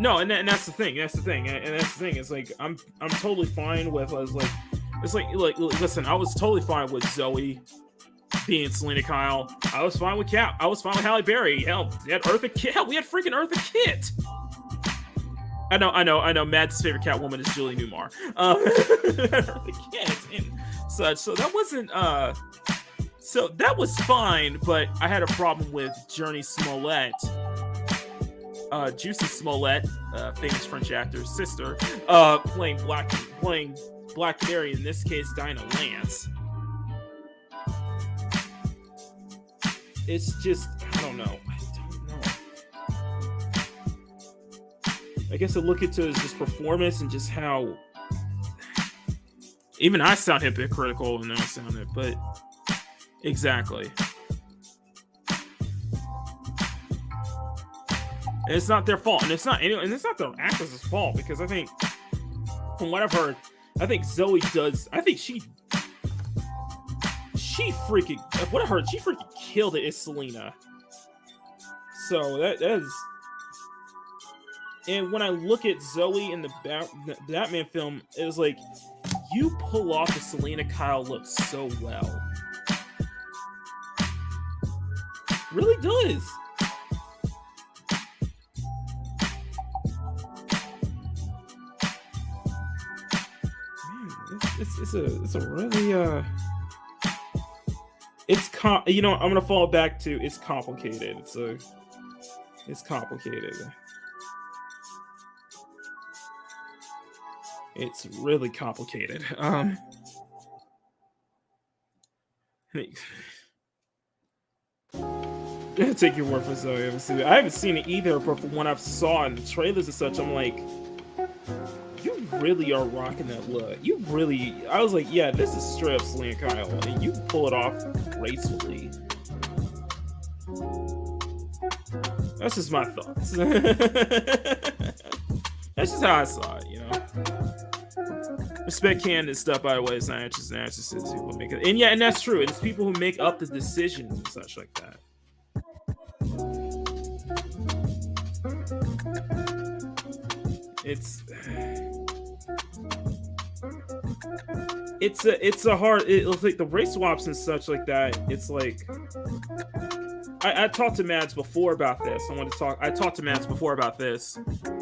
No, and that's the thing. It's like I'm totally fine with. Listen, I was totally fine with Zoe being Selena Kyle. I was fine with Cap. I was fine with Halle Berry. Hell, we had Eartha Kitt. Hell, we had freaking Eartha Kitt. I know. Matt's favorite Catwoman is Julie Newmar. Eartha Kitt and such. So that wasn't. So that was fine, but I had a problem with Journey Smollett. Juicy Smollett, famous French actor's sister, playing Black Canary, in this case Dinah Lance. It's just, I don't know. I guess I look into his just performance and just how even I sound hypocritical and I sound it, but exactly. And it's not their fault, and it's not the actors' fault, because I think, from what I've heard, I think Zoe does. I think she freaking, what I heard, she freaking killed it as Selena. So that is. And when I look at Zoe in the Batman film, it was like, you pull off the Selena Kyle look so well. Really does. It's a really I'm gonna fall back to it's complicated. It's complicated. It's really complicated. Take your word for Zoe. I haven't seen it either, but from what I've saw in the trailers and such, I'm like, you really are rocking that look. I was like, yeah, this is straight up Selena Kyle, and you pull it off gracefully. That's just my thoughts. That's just how I saw it, Respect candid stuff, by the way. It's not just people who make it. And that's true. It's people who make up the decisions and such like that. It's a hard. It's like the race swaps and such like that. It's like I talked to Mads before about this. I talked to Mads before about this.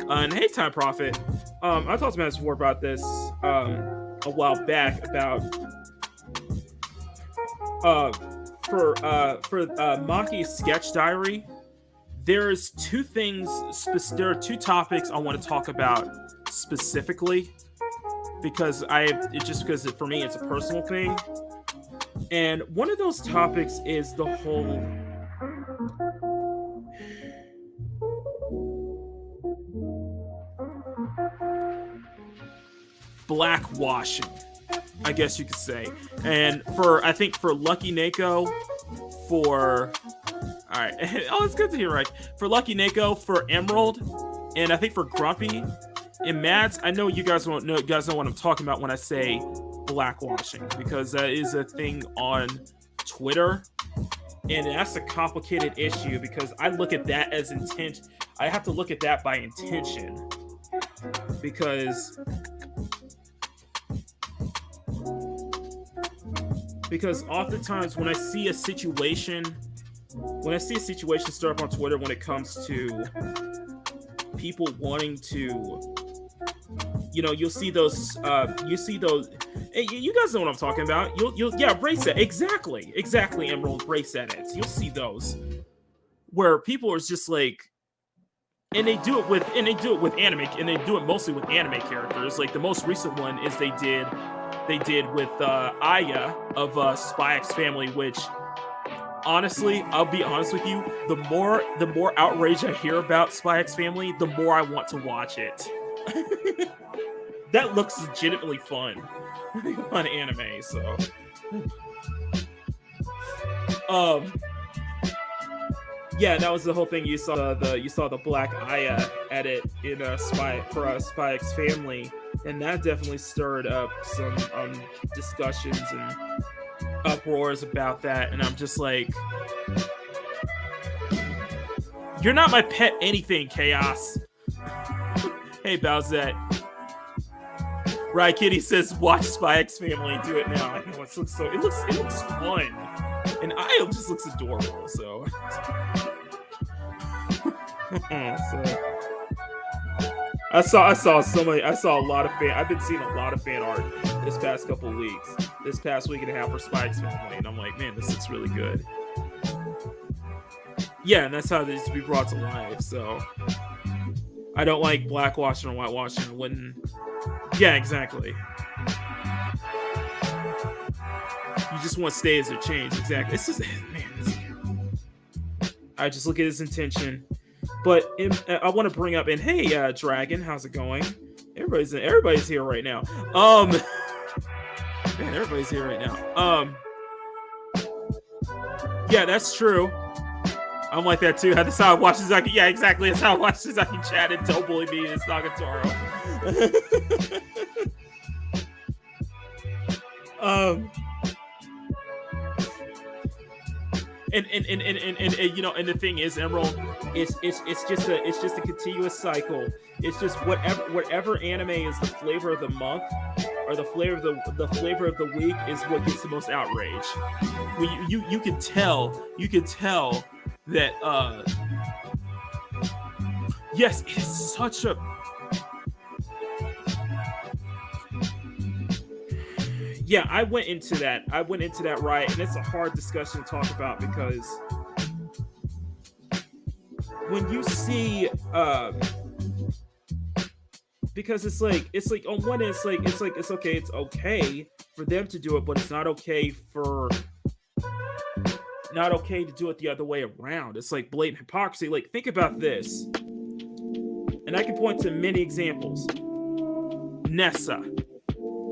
And hey, Time Prophet. I talked to Mads before about this a while back about for Maki's sketch diary. There's two things. There are two topics I want to talk about specifically because for me it's a personal thing, and one of those topics is the whole blackwashing, I guess you could say. And I think for Lucky Neko, all right. Oh, it's good to hear, right? For Lucky Neko, for Emerald, and I think for Grumpy and Mads, I know you guys won't know. You guys know what I'm talking about when I say blackwashing, because that is a thing on Twitter, and that's a complicated issue because I look at that as intent. I have to look at that by intention, because oftentimes when I see a situation stir up on Twitter when it comes to people wanting to, you'll see those, hey, you guys know what I'm talking about. Yeah, race edit. Exactly, Emerald, race edits. You'll see those where people are just like, and they do it with anime, and they do it mostly with anime characters. Like the most recent one is they did with Aya of Spy X Family, which honestly, I'll be honest with you, the more outrage I hear about Spy X Family, the more I want to watch it. that looks legitimately fun on anime. So, yeah, that was the whole thing. You saw the Black Aya edit in Spy X Family, and that definitely stirred up some discussions and uproars about that. And I'm just like, you're not my pet anything, Chaos. Hey, Bowsette. Right, Kitty says, watch Spy X Family. Do it now. I know it looks fun, and Io just looks adorable. So, I saw a lot of fan. I've been seeing a lot of fan art this past couple of weeks, this past week and a half for Spy X Family, and I'm like, man, this looks really good. Yeah, and that's how it needs to be brought to life. So, I don't like blackwashing or whitewashing when. Yeah, exactly. You just want stays or change. Exactly. It's just, man. I just look at his intention. But I want to bring up, and hey, Dragon, how's it going? Everybody's here right now. Man, everybody's here right now. Yeah, that's true. I'm like that too. That's how I watch Suzaki. Yeah, exactly. That's how I watch Suzaki chat and don't bully me and Nagatoro. And you know, and the thing is, Emerald, it's just a continuous cycle. It's just whatever anime is the flavor of the month or the flavor of the week is what gets the most outrage. When you can tell that yes, it is such a yeah, I went into that riot, and it's a hard discussion to talk about because when you see because it's like on one end it's okay for them to do it, but it's not okay to do it the other way around. It's like blatant hypocrisy. Like, think about this, and I can point to many examples. Nessa.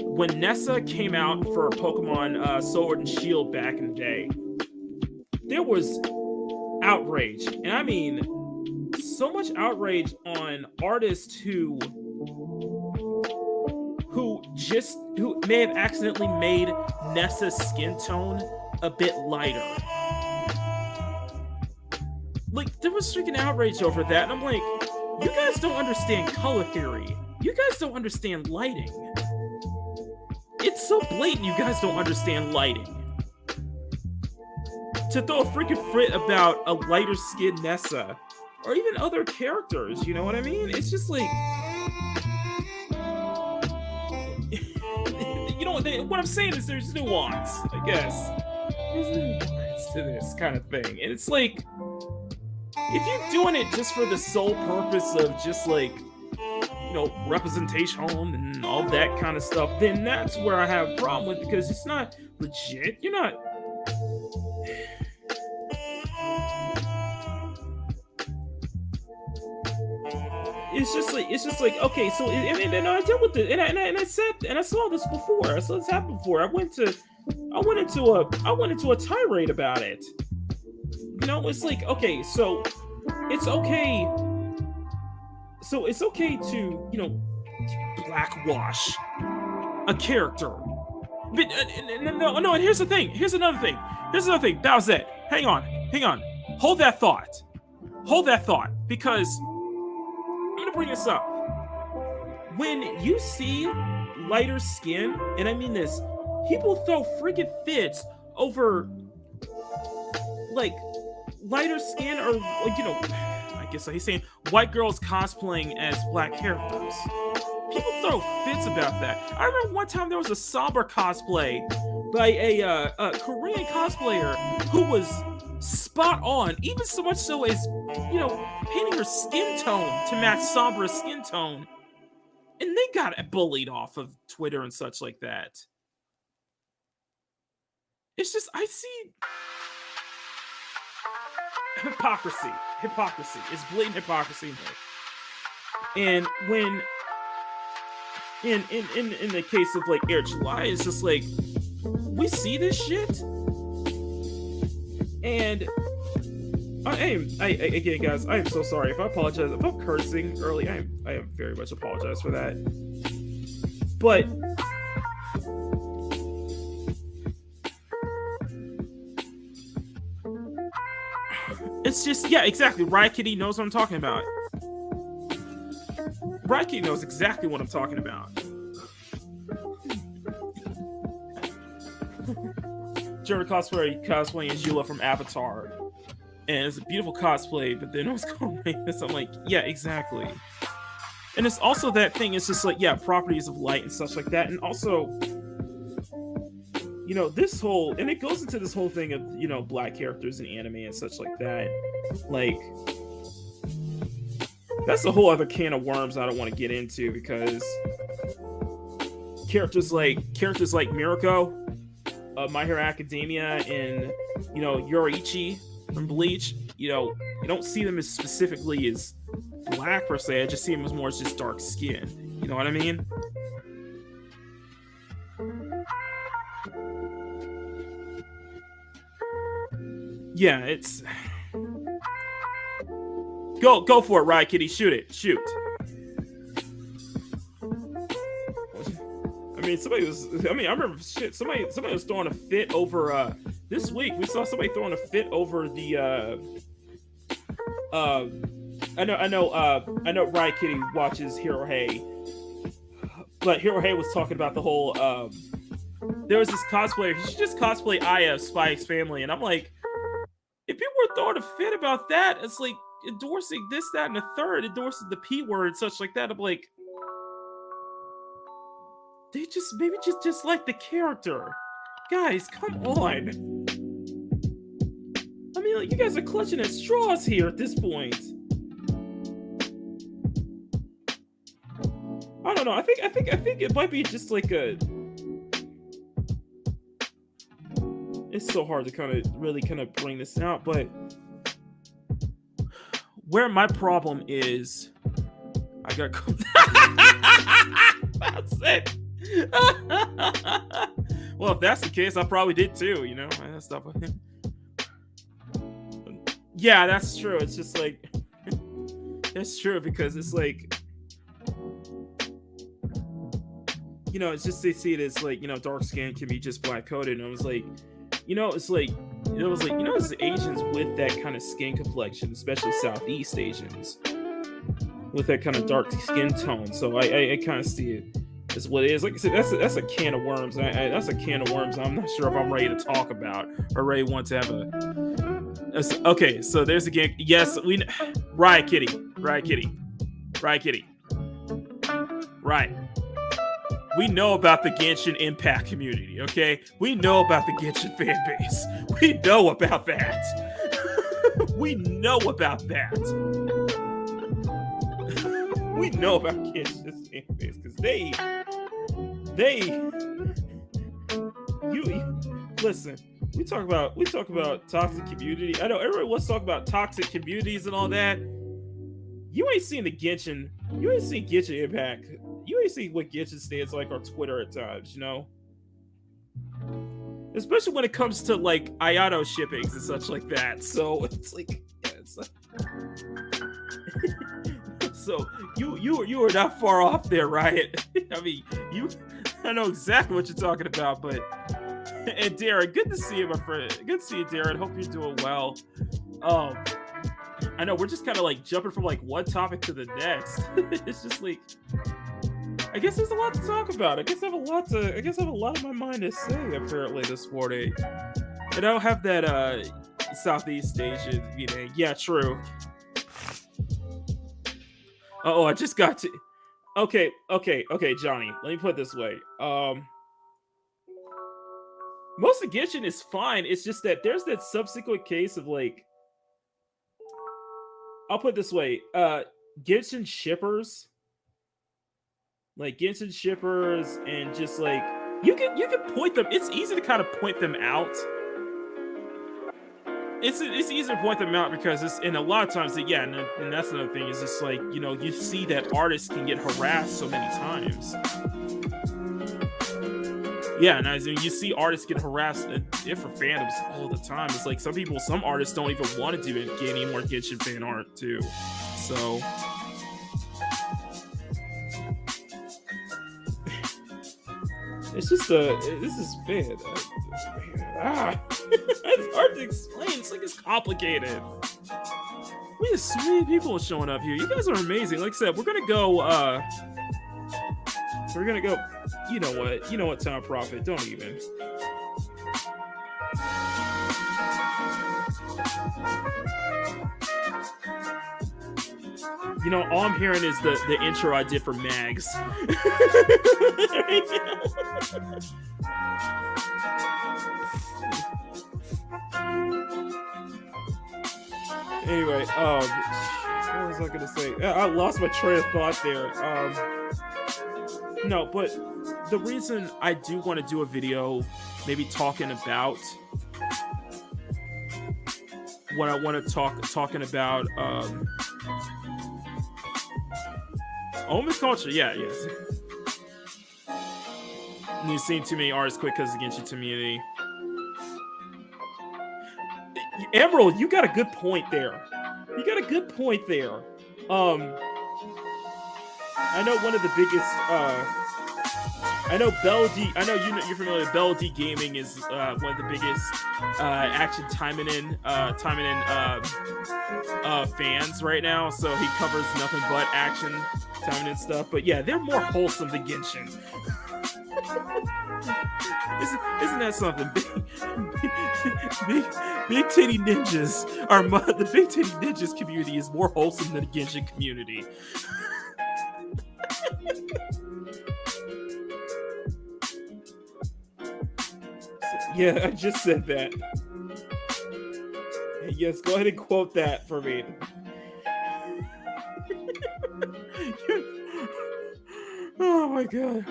When Nessa came out for Pokemon Sword and Shield back in the day, there was outrage, and I mean so much outrage on artists who may have accidentally made Nessa's skin tone a bit lighter. Like, there was freaking outrage over that, and I'm like, you guys don't understand color theory. You guys don't understand lighting. It's so blatant you guys don't understand lighting. To throw a freaking fit about a lighter skinned Nessa, or even other characters, you know what I mean? It's just like, you know what I'm saying is there's nuance, I guess. There's nuance to this kind of thing. And it's like, if you're doing it just for the sole purpose of just like, you know, representation and all that kind of stuff, then that's where I have a problem with, because it's not legit. You're not. It's just like okay, so and I dealt with it, and I said, and I saw this before. I saw this happen before. I went into a tirade about it. You know, it's like, okay, so it's okay. So it's okay to, you know, blackwash a character. But no, and here's another thing. Here's another thing. Bowsette, hang on. Hold that thought, because I'm gonna bring this up. When you see lighter skin, and I mean this, people throw freaking fits over like lighter skin, or like, you know, I guess he's saying white girls cosplaying as black characters. People throw fits about that. I remember one time there was a Sombra cosplay by a Korean cosplayer who was spot on, even so much so as, you know, painting her skin tone to match Sombra's skin tone. And they got bullied off of Twitter and such like that. It's just, I see hypocrisy. It's blatant hypocrisy. And when in the case of like Air July, it's just like we see this shit, and again, guys, I am so sorry if I apologize if I'm cursing early. I am very much apologize for that, but it's just, yeah, exactly. Riot Kitty knows what I'm talking about. Riot Kitty knows exactly what I'm talking about. German cosplaying as Yula from Avatar, and it's a beautiful cosplay. But then it was going like this. I'm like, yeah, exactly. And it's also that thing. It's just like, yeah, properties of light and such like that, and also, you know, this whole, and it goes into this whole thing of, you know, black characters in anime and such like that. Like, that's a whole other can of worms I don't want to get into, because characters like Mirko, My Hero Academia, and, you know, Yoriichi from Bleach, you know, you don't see them as specifically as black per se. I just see them as more as just dark skin. You know what I mean? Yeah, it's go for it, Riot Kitty. Shoot it. Shoot. I mean, I remember shit. Somebody was throwing a fit over. This week we saw somebody throwing a fit over the. I know. Riot Kitty watches Hero Hey, but Hero Hey was talking about the whole. There was this cosplayer. He should just cosplay Aya of Spy X Family, and I'm like, if people were throwing a fit about that, it's like endorsing this, that, and the third, endorsing the P word and such like that. I'm like, they just maybe just like the character, guys. Come on. I mean, like, you guys are clutching at straws here at this point. I don't know. I think it might be just like a. It's so hard to really bring this out, but where my problem is, I got. That's it. Well, if that's the case, I probably did too. You know, I stuff with him. Yeah, that's true. It's just like that's true, because it's like, you know, it's just they see it as like, you know, dark skin can be just black coded, and I was like, you know, it's like, it was like, you know, it's Asians with that kind of skin complexion, especially Southeast Asians, with that kind of dark skin tone. So I kind of see it as what it is. Like I said, that's a can of worms. That's a can of worms. I'm not sure if I'm ready to talk about or ready want to have a. Okay, so there's again. Yes, Riot Kitty. Right. We know about the Genshin Impact community, okay? We know about the Genshin fan base. We know about that. We know about that. We know about Genshin fan base, because listen. We talk about toxic community. I know everybody wants to talk about toxic communities and all that. You ain't seen the Genshin. You ain't seen Genshin Impact. You ain't seen what Genshin stands like on Twitter at times, you know? Especially when it comes to like Ayato shippings and such like that. So it's like, yeah, it's like so you are not far off there, Riot. I mean, I know exactly what you're talking about, but and Darren, good to see you, my friend. Good to see you, Darren. Hope you're doing well. I know we're just kind of like jumping from like one topic to the next. It's just like, I guess there's a lot to talk about. I guess I have a lot on my mind to say apparently this morning. And I don't have that Southeast Asian, you know. Yeah, true. Oh, I just got to. Okay, Johnny. Let me put it this way. Most of Genshin is fine. It's just that there's that subsequent case of like, I'll put it this way, Genshin shippers, and just like you can point them. It's easy to kind of point them out. it's easy to point them out because it's, and a lot of times, yeah, and that's another thing, is just like, you know, you see that artists can get harassed so many times. Yeah, and as you see artists get harassed in different fandoms all the time. It's like some artists don't even want to do any more Genshin fan art too. So it's just this is bad. It's hard to explain. It's like it's complicated. We have so many people showing up here. You guys are amazing. Like I said, we're gonna go. You know what? You know what, Time Prophet? Don't even. You know, all I'm hearing is the intro I did for Mags. Anyway, what was I gonna say? I lost my train of thought there. No, but the reason I do want to do a video, maybe talking about what I want to talking about, Omen culture, yes. You've seen too many artists quit because of the Genshin community. Emerald, you got a good point there. I know one of the biggest. I know Bell D. I know you're familiar with Bell D Gaming is one of the biggest action timing in fans right now. So he covers nothing but action timing and stuff. But yeah, they're more wholesome than Genshin. Isn't that something? Big titty ninjas are the big titty ninjas community is more wholesome than the Genshin community. Yeah, I just said that. Yes, go ahead and quote that for me. Oh my god.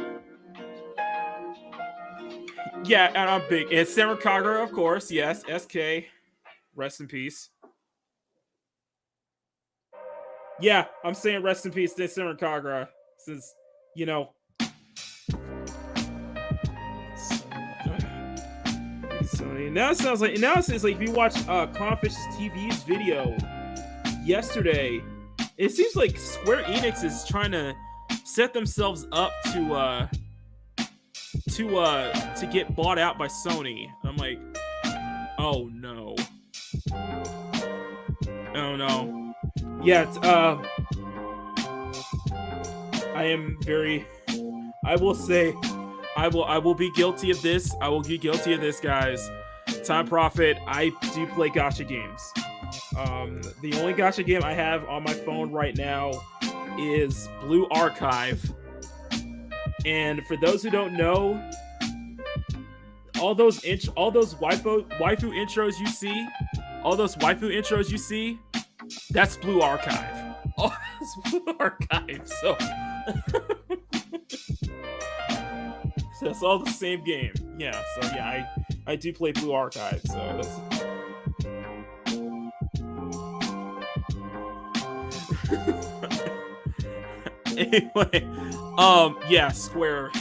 Yeah, and I'm big. And Sarah Kagura, of course. Yes, SK. Rest in peace. Yeah, I'm saying rest in peace to Sarah Kagura. Since, you know. So now it sounds like if you watch Clownfish's TV's video yesterday, it seems like Square Enix is trying to set themselves up to get bought out by Sony. I'm like, oh no. Yeah, I will say, I will be guilty of this. I will be guilty of this, guys. Time Prophet, I do play gacha games. The only gacha game I have on my phone right now is Blue Archive. And for those who don't know, all those waifu intros you see, that's Blue Archive. Oh, that's Blue Archive. So so it's all the same game. Yeah, so yeah, I do play Blue Archive, so that's anyway, yeah, Square.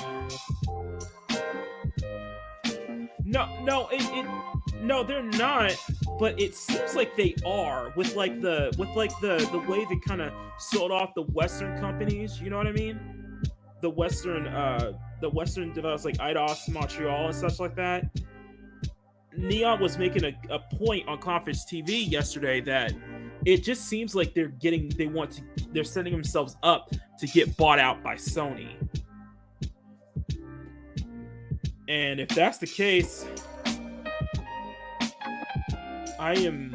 No, they're not. But it seems like they are with the way they kind of sold off the Western companies. You know what I mean? The Western developers like Eidos, Montreal, and such like that. Neon was making a point on Conference TV yesterday that it just seems like they're setting themselves up to get bought out by Sony. And if that's the case, I'm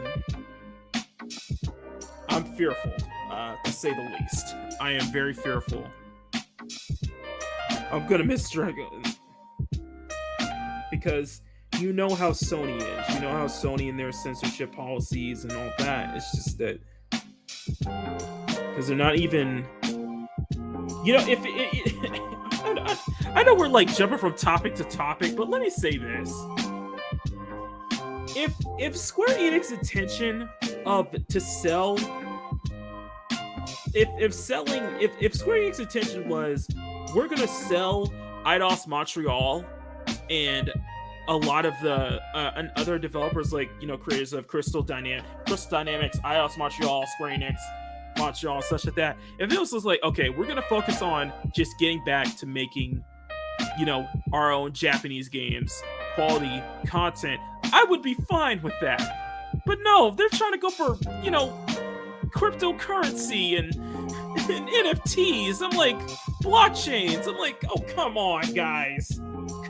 fearful, to say the least. I am very fearful. I'm gonna miss Dragon because you know how Sony is. You know how Sony and their censorship policies and all that. It's just that because they're not even. You know, I know we're like jumping from topic to topic, but let me say this. if Square Enix's intention of to sell, if Square Enix's intention was we're gonna sell Eidos Montreal and a lot of the and other developers, like, you know, creators of Crystal Dynamics, Eidos Montreal, Square Enix Montreal, and such like that. If it was just like, okay, we're gonna focus on just getting back to making, you know, our own Japanese games, quality content, I would be fine with that. But no, they're trying to go for, you know, cryptocurrency and NFTs. I'm like, blockchains. I'm like, oh, come on, guys.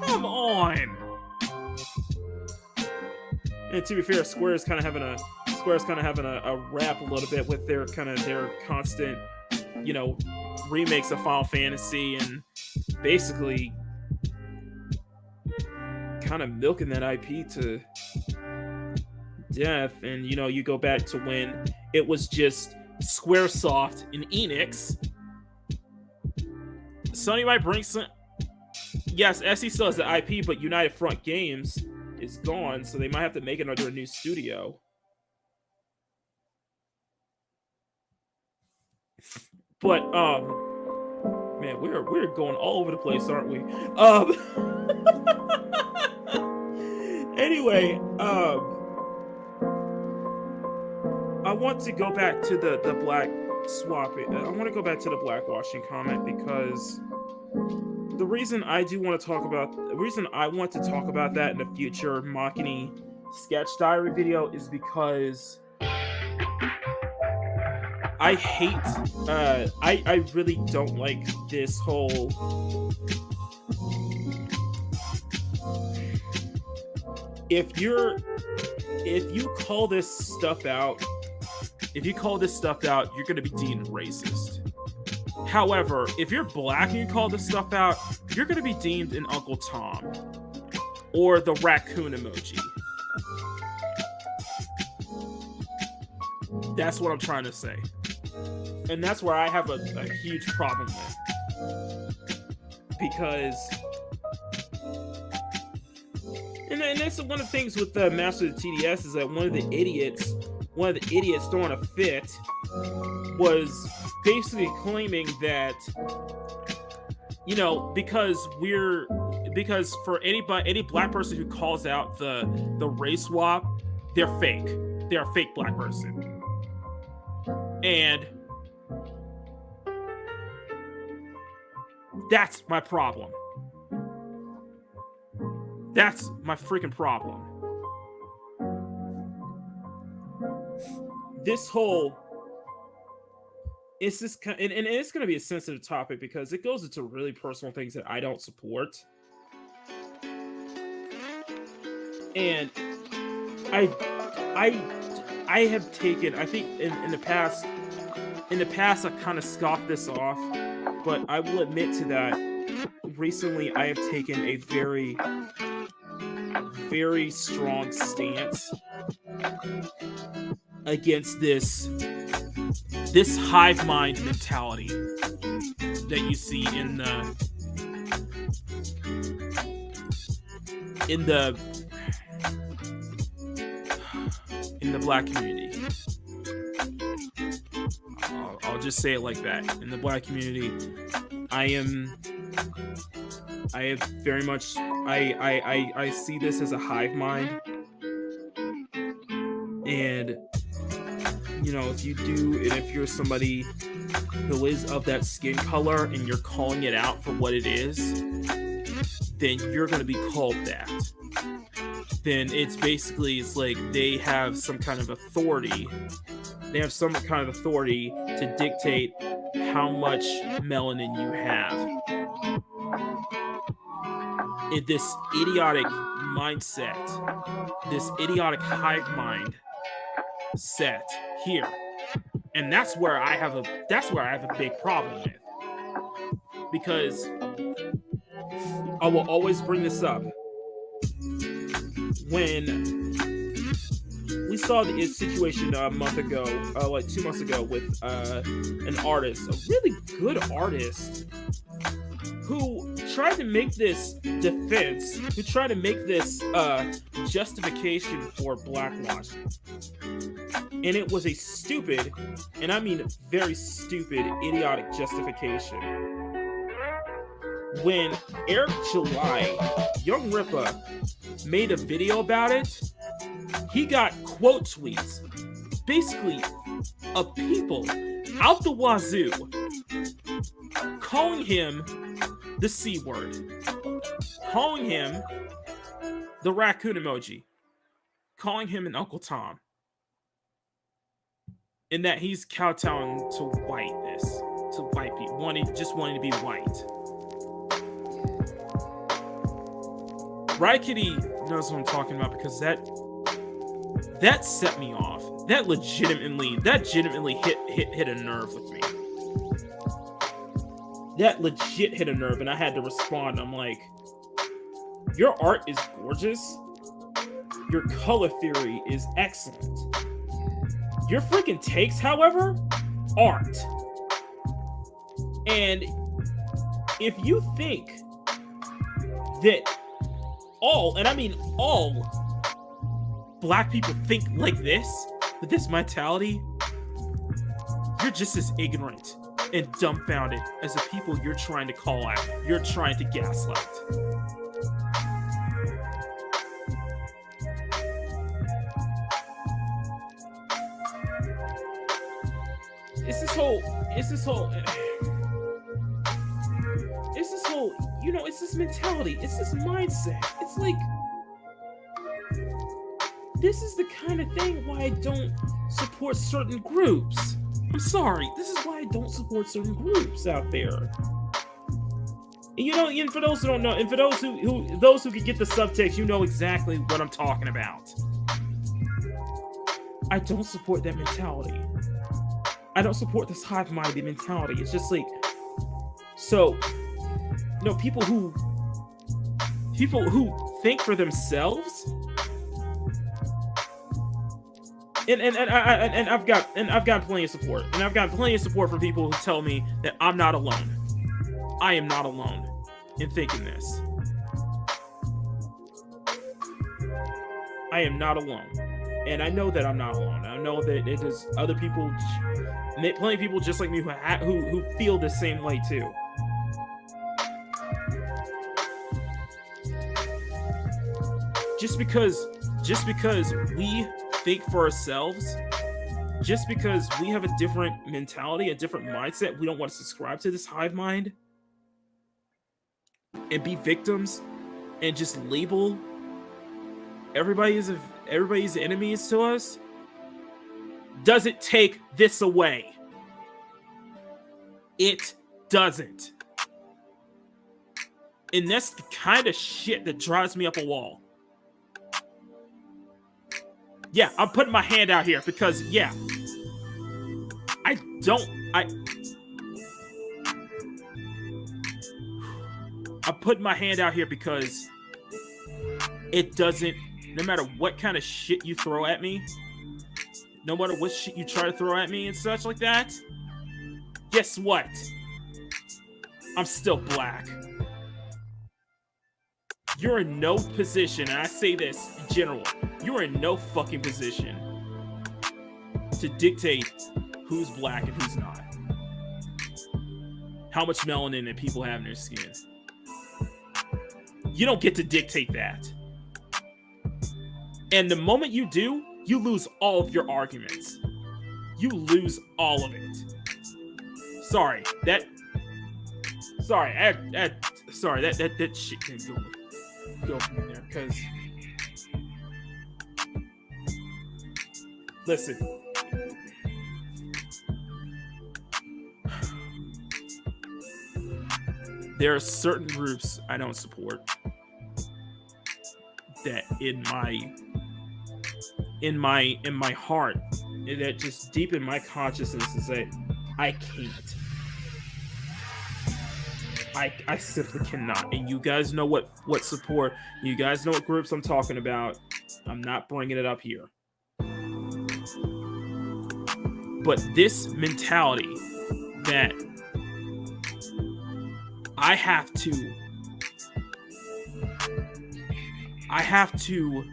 Come on. And to be fair, Square's kind of having a rap a little bit with their constant, you know, remakes of Final Fantasy, and basically kind of milking that IP to death. And, you know, you go back to when it was just Squaresoft and Enix. Sony might bring some. Yes, SE still has the IP, but United Front Games is gone, so they might have to make it under a new studio. But man, we're going all over the place, aren't we? Anyway, I want to go back to the black swapping. I want to go back to the blackwashing comment, because the reason I want to talk about that in the future Makini sketch diary video is because I hate, I really don't like this whole, if you call this stuff out, you're going to be deemed racist. However, if you're black and you call this stuff out, you're going to be deemed an Uncle Tom or the raccoon emoji. That's what I'm trying to say. And that's where I have a huge problem with. Because, and that's one of the things with the Master of the TDS, is that one of the idiots throwing a fit was basically claiming that, you know, because for any black person who calls out the race swap, they're fake. They're a fake black person. And that's my problem. That's my freaking problem. This whole, it's this kind, and it's going to be a sensitive topic because it goes into really personal things that I don't support. And I have taken, I think in the past I kind of scoffed this off, but I will admit to that recently I have taken a very, very strong stance against this hive mind mentality that you see in the black community. I'll just say it like that. In the black community, I see this as a hive mind. And, you know, if you're somebody who is of that skin color and you're calling it out for what it is, then you're going to be called that. Then it's like they have some kind of authority. They have some kind of authority to dictate how much melanin you have. This idiotic mindset, this idiotic hive mind set here, and that's where I have a big problem with, because I will always bring this up. When we saw the situation a month ago, like 2 months ago, with an artist, a really good artist, who tried to make this defense, who tried to make this justification for blackwashing. And it was a stupid, and I mean very stupid, idiotic justification. When Eric July, Young Rippa, made a video about it, he got quote tweets, basically, of people out the wazoo calling him the C word, calling him the raccoon emoji, calling him an Uncle Tom, and that he's kowtowing to whiteness, to white people, just wanting to be white. Riot Kitty knows what I'm talking about because that set me off. That legitimately hit a nerve with me. That legit hit a nerve, and I had to respond. I'm like, your art is gorgeous. Your color theory is excellent. Your freaking takes, however, aren't. And if you think that all, and I mean all, black people think like this, with this mentality, you're just as ignorant and dumbfounded as the people you're trying to call out. You're trying to gaslight. It's this whole, you know, it's this mentality, it's this mindset. It's like, this is the kind of thing why I don't support certain groups. I'm sorry, this is why I don't support certain groups out there. And you know, and for those who don't know, and for those who can get the subtext, you know exactly what I'm talking about. I don't support that mentality. I don't support this hive-minded mentality. It's just like, so, you know, people who think for themselves, and I've got plenty of support, and I've got plenty of support from people who tell me that I'm not alone. I am not alone in thinking this. I am not alone, and I know that I'm not alone. I know that it is other people, plenty of people just like me who feel the same way too. Just because we think for ourselves, just because we have a different mentality, a different mindset, we don't want to subscribe to this hive mind and be victims and just label everybody's enemies to us, doesn't take this away. It doesn't. And that's the kind of shit that drives me up a wall. Yeah, I'm putting my hand out here because, yeah, I'm putting my hand out here because it doesn't, no matter what kind of shit you throw at me, no matter what shit you try to throw at me and such like that, guess what? I'm still black. You're in no position, and I say this in general, you're in no fucking position to dictate who's black and who's not. How much melanin that people have in their skin. You don't get to dictate that. And the moment you do, you lose all of your arguments. You lose all of it. Sorry, that shit can go from there, because listen, there are certain groups I don't support that in my heart, that just deep in my consciousness is that I can't. I simply cannot. And you guys know what support, you guys know what groups I'm talking about. I'm not bringing it up here. But this mentality that I have to I have to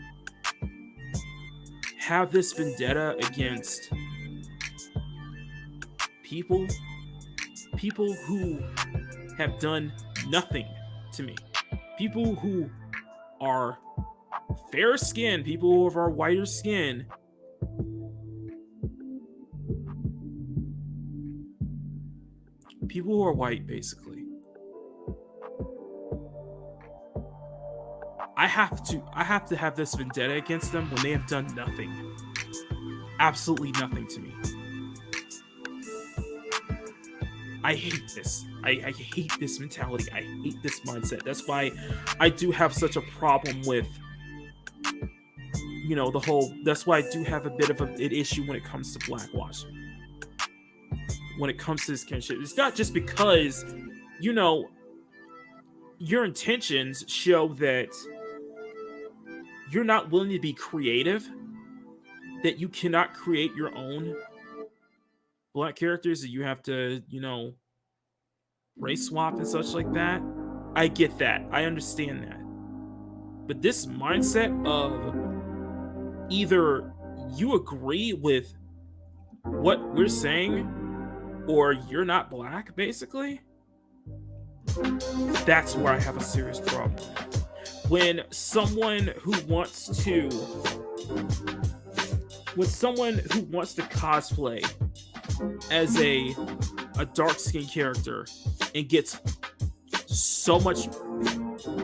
have this vendetta against people who have done nothing to me. People who are fair skinned, people who are whiter skin. People who are white, basically. I have to have this vendetta against them when they have done nothing. Absolutely nothing to me. I hate this. I hate this mentality. I hate this mindset. That's why I do have such a problem with, you know, that's why I do have a bit of an issue when it comes to blackwashing. When it comes to this kind of shit. It's not just because, you know, your intentions show that you're not willing to be creative, that you cannot create your own black characters, that you have to, you know, race swap and such like that. I get that. I understand that. But this mindset of either you agree with what we're saying or you're not black, basically, that's where I have a serious problem. When someone who wants to cosplay as a dark-skinned character and gets so much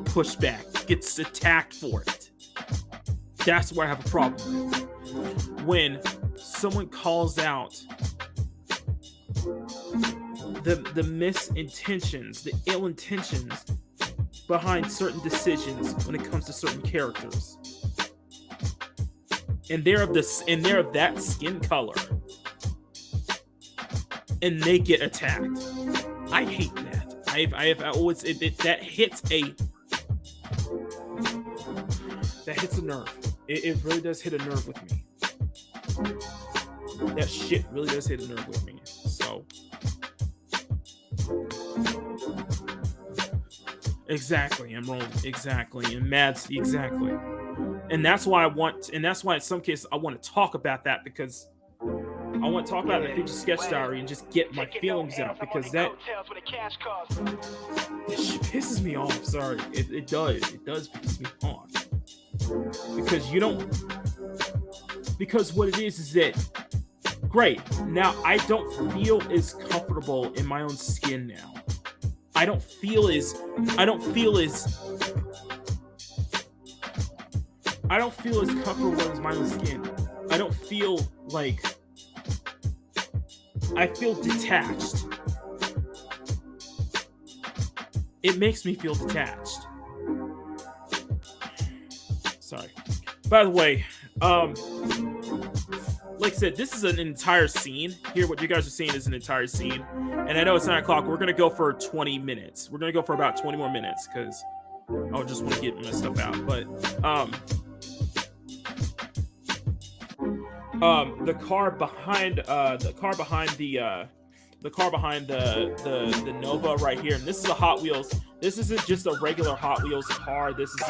pushback, gets attacked for it, that's where I have a problem. When someone calls out the misintentions, the ill intentions behind certain decisions when it comes to certain characters, and they're of that skin color, and they get attacked. I hate that. That hits a nerve. It really does hit a nerve with me. That shit really does hit a nerve with me. So exactly, Emerald, exactly, and Mads, exactly. And that's why in some cases I want to talk about that, because I want to talk about the future sketch diary and just get my feelings out, because that shit pisses me off. Sorry, it does piss me off, because what it is that, great, now I don't feel as comfortable in my own skin now. I don't feel as comfortable as my own skin. I don't feel like, I feel detached. It makes me feel detached. Sorry. By the way, like I said, this is an entire scene here. What you guys are seeing is an entire scene. And I know it's 9 o'clock. We're going to go for 20 minutes. We're going to go for about 20 more minutes, because I just want to get my stuff out. But the car behind the Nova right here, and this is a Hot Wheels. This isn't just a regular Hot Wheels car. This is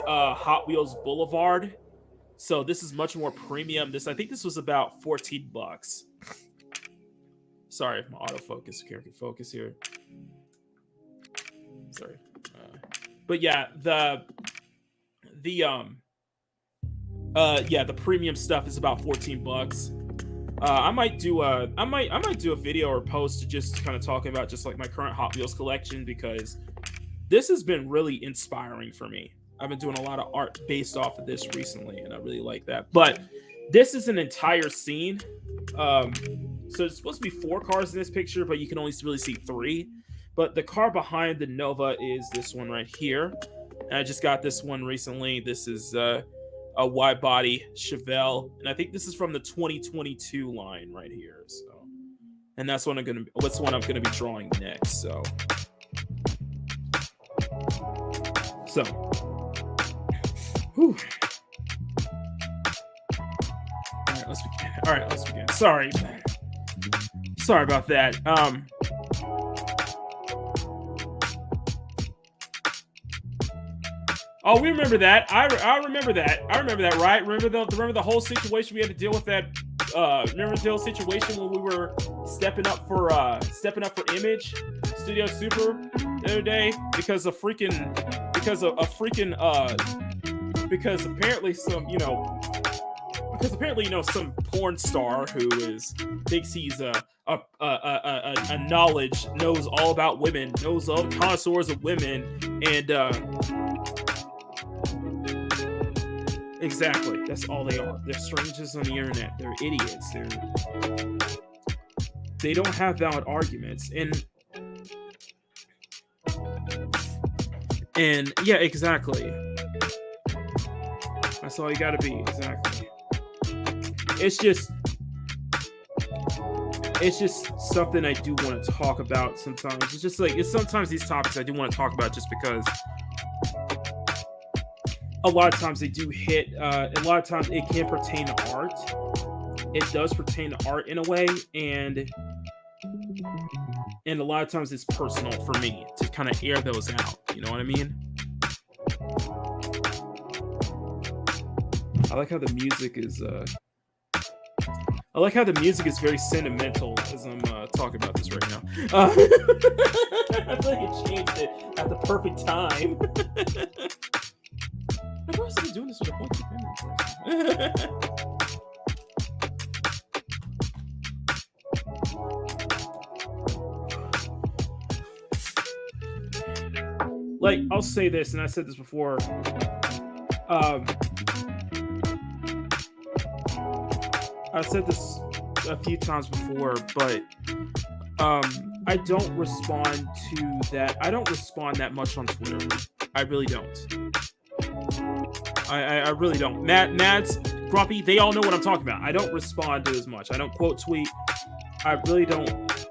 Hot Wheels Boulevard. So this is much more premium. I think this was about $14. Sorry, my autofocus can focus here. Sorry, but yeah, the premium stuff is about $14. I might do a video or post just kind of talking about just like my current Hot Wheels collection, because this has been really inspiring for me. I've been doing a lot of art based off of this recently, and I really like that. But this is an entire scene. So it's supposed to be 4 cars in this picture, but you can only really see 3. But the car behind the Nova is this one right here. And I just got this one recently. This is a wide body Chevelle, and I think this is from the 2022 line right here. So, and that's what I'm gonna be drawing next. So, whew. All right, let's begin. Sorry about that. Oh, we remember that. I remember that. I remember that, right? Remember the whole situation we had to deal with that. Remember the whole situation when we were stepping up for Image Studio Super the other day because apparently some porn star who thinks he's a knowledge, knows all about women, knows all connoisseurs of women, and exactly, that's all they are. They're strangers on the internet. They're idiots. They don't have valid arguments, and yeah, exactly. That's all you gotta be, exactly. It's just something I do want to talk about sometimes. It's just like, it's sometimes these topics I do want to talk about just because a lot of times they do hit, a lot of times it can pertain to art. It does pertain to art in a way, and a lot of times it's personal for me to kind of air those out. You know what I mean? I like how the music is very sentimental as I'm talking about this right now. I feel like it changed it at the perfect time. I've also been doing this with a bunch of like, I'll say this, and I said this before. I said this a few times before, but I don't respond to that. I don't respond that much on Twitter. I really don't. I really don't. Mads, Grumpy, they all know what I'm talking about. I don't respond to as much. I don't quote tweet. I really don't.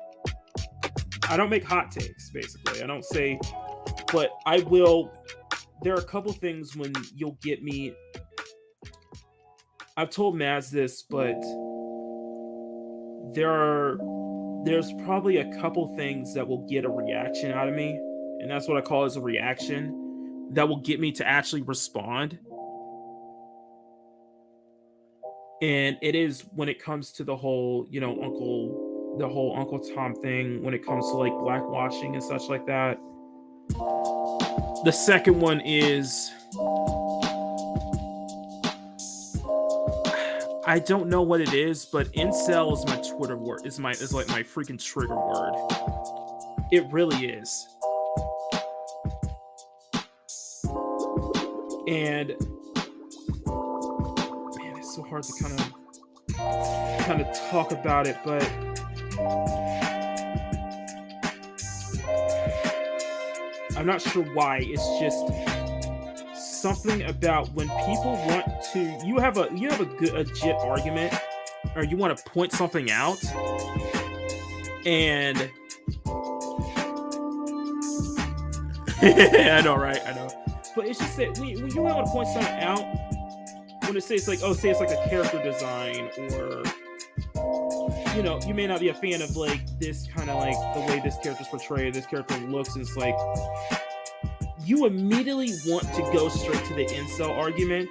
I don't make hot takes, basically. I don't say, but I will. There are a couple things when you'll get me. I've told Mads this, but there's probably a couple things that will get a reaction out of me, and that's what I call as a reaction, that will get me to actually respond. And it is when it comes to the whole, Uncle Tom thing, when it comes to like blackwashing and such like that. The second one is, I don't know what it is, but incel is my Twitter word. Is like my freaking trigger word. It really is. And man, it's so hard to kind of talk about it, but I'm not sure why. It's just something about when people want to, you have a good legit argument, or you want to point something out, and I know, right? I know, but it's just that when you want to point something out, when it says like, say it's like a character design, or you may not be a fan of like this kind of like the way this character's portrayed, this character looks, and it's like, you immediately want to go straight to the incel argument,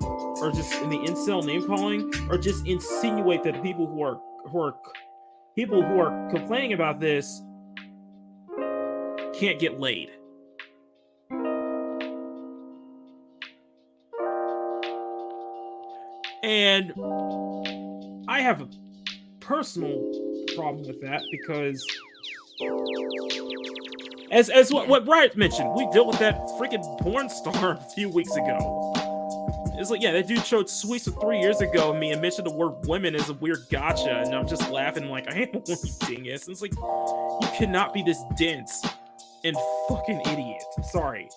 or just in the incel name calling, or just insinuate that the people who are complaining about this can't get laid. And I have a personal problem with that, because as what Brian mentioned, we dealt with that freaking porn star a few weeks ago. It's like, yeah, that dude showed sweets 3 years ago of me and mentioned the word women as a weird gotcha, and I'm just laughing like, I ain't one dingus. And it's like, you cannot be this dense and fucking idiot. Sorry.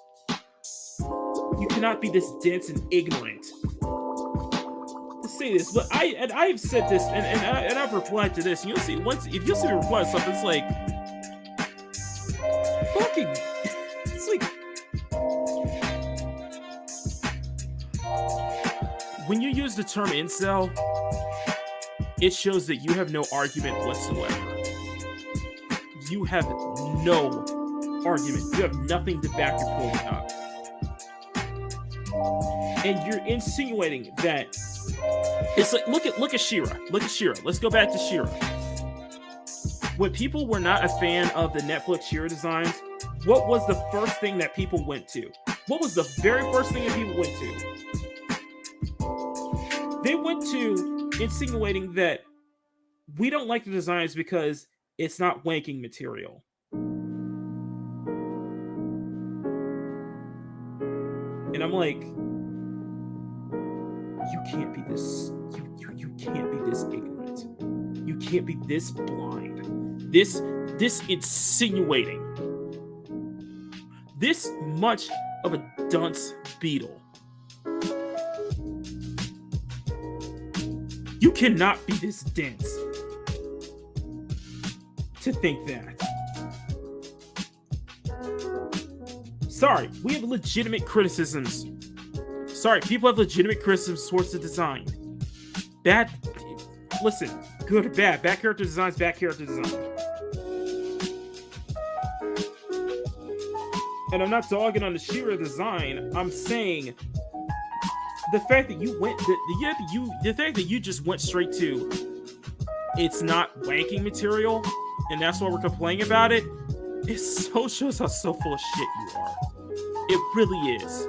You cannot be this dense and ignorant to say this. But I've said this, and I've replied to this, and you'll see if you'll see me reply to something, it's like, fucking, it's like, when you use the term incel, it shows that you have no argument whatsoever. You have no argument. You have nothing to back your point up. and you're insinuating that it's like look at She-Ra. Look at She-Ra. Let's go back to She-Ra. When people were not a fan of the Netflix She-Ra designs, what was the first thing that people went to? What was the very first thing that people went to? They went to insinuating that we don't like the designs because it's not wanking material. And I'm like, you can't be this. You can't be this ignorant. You can't be this blind. This insinuating. This much of a dunce beetle. You cannot be this dense to think that. Sorry, we have legitimate criticisms. Sorry, people have legitimate criticisms towards the design. Bad, listen, good or bad. Bad character design's bad character design. And I'm not dogging on the She-Ra design. I'm saying the fact that you went, the fact that you just went straight to, it's not wanking material, and that's why we're complaining about it. It so shows how so full of shit you are. It really is.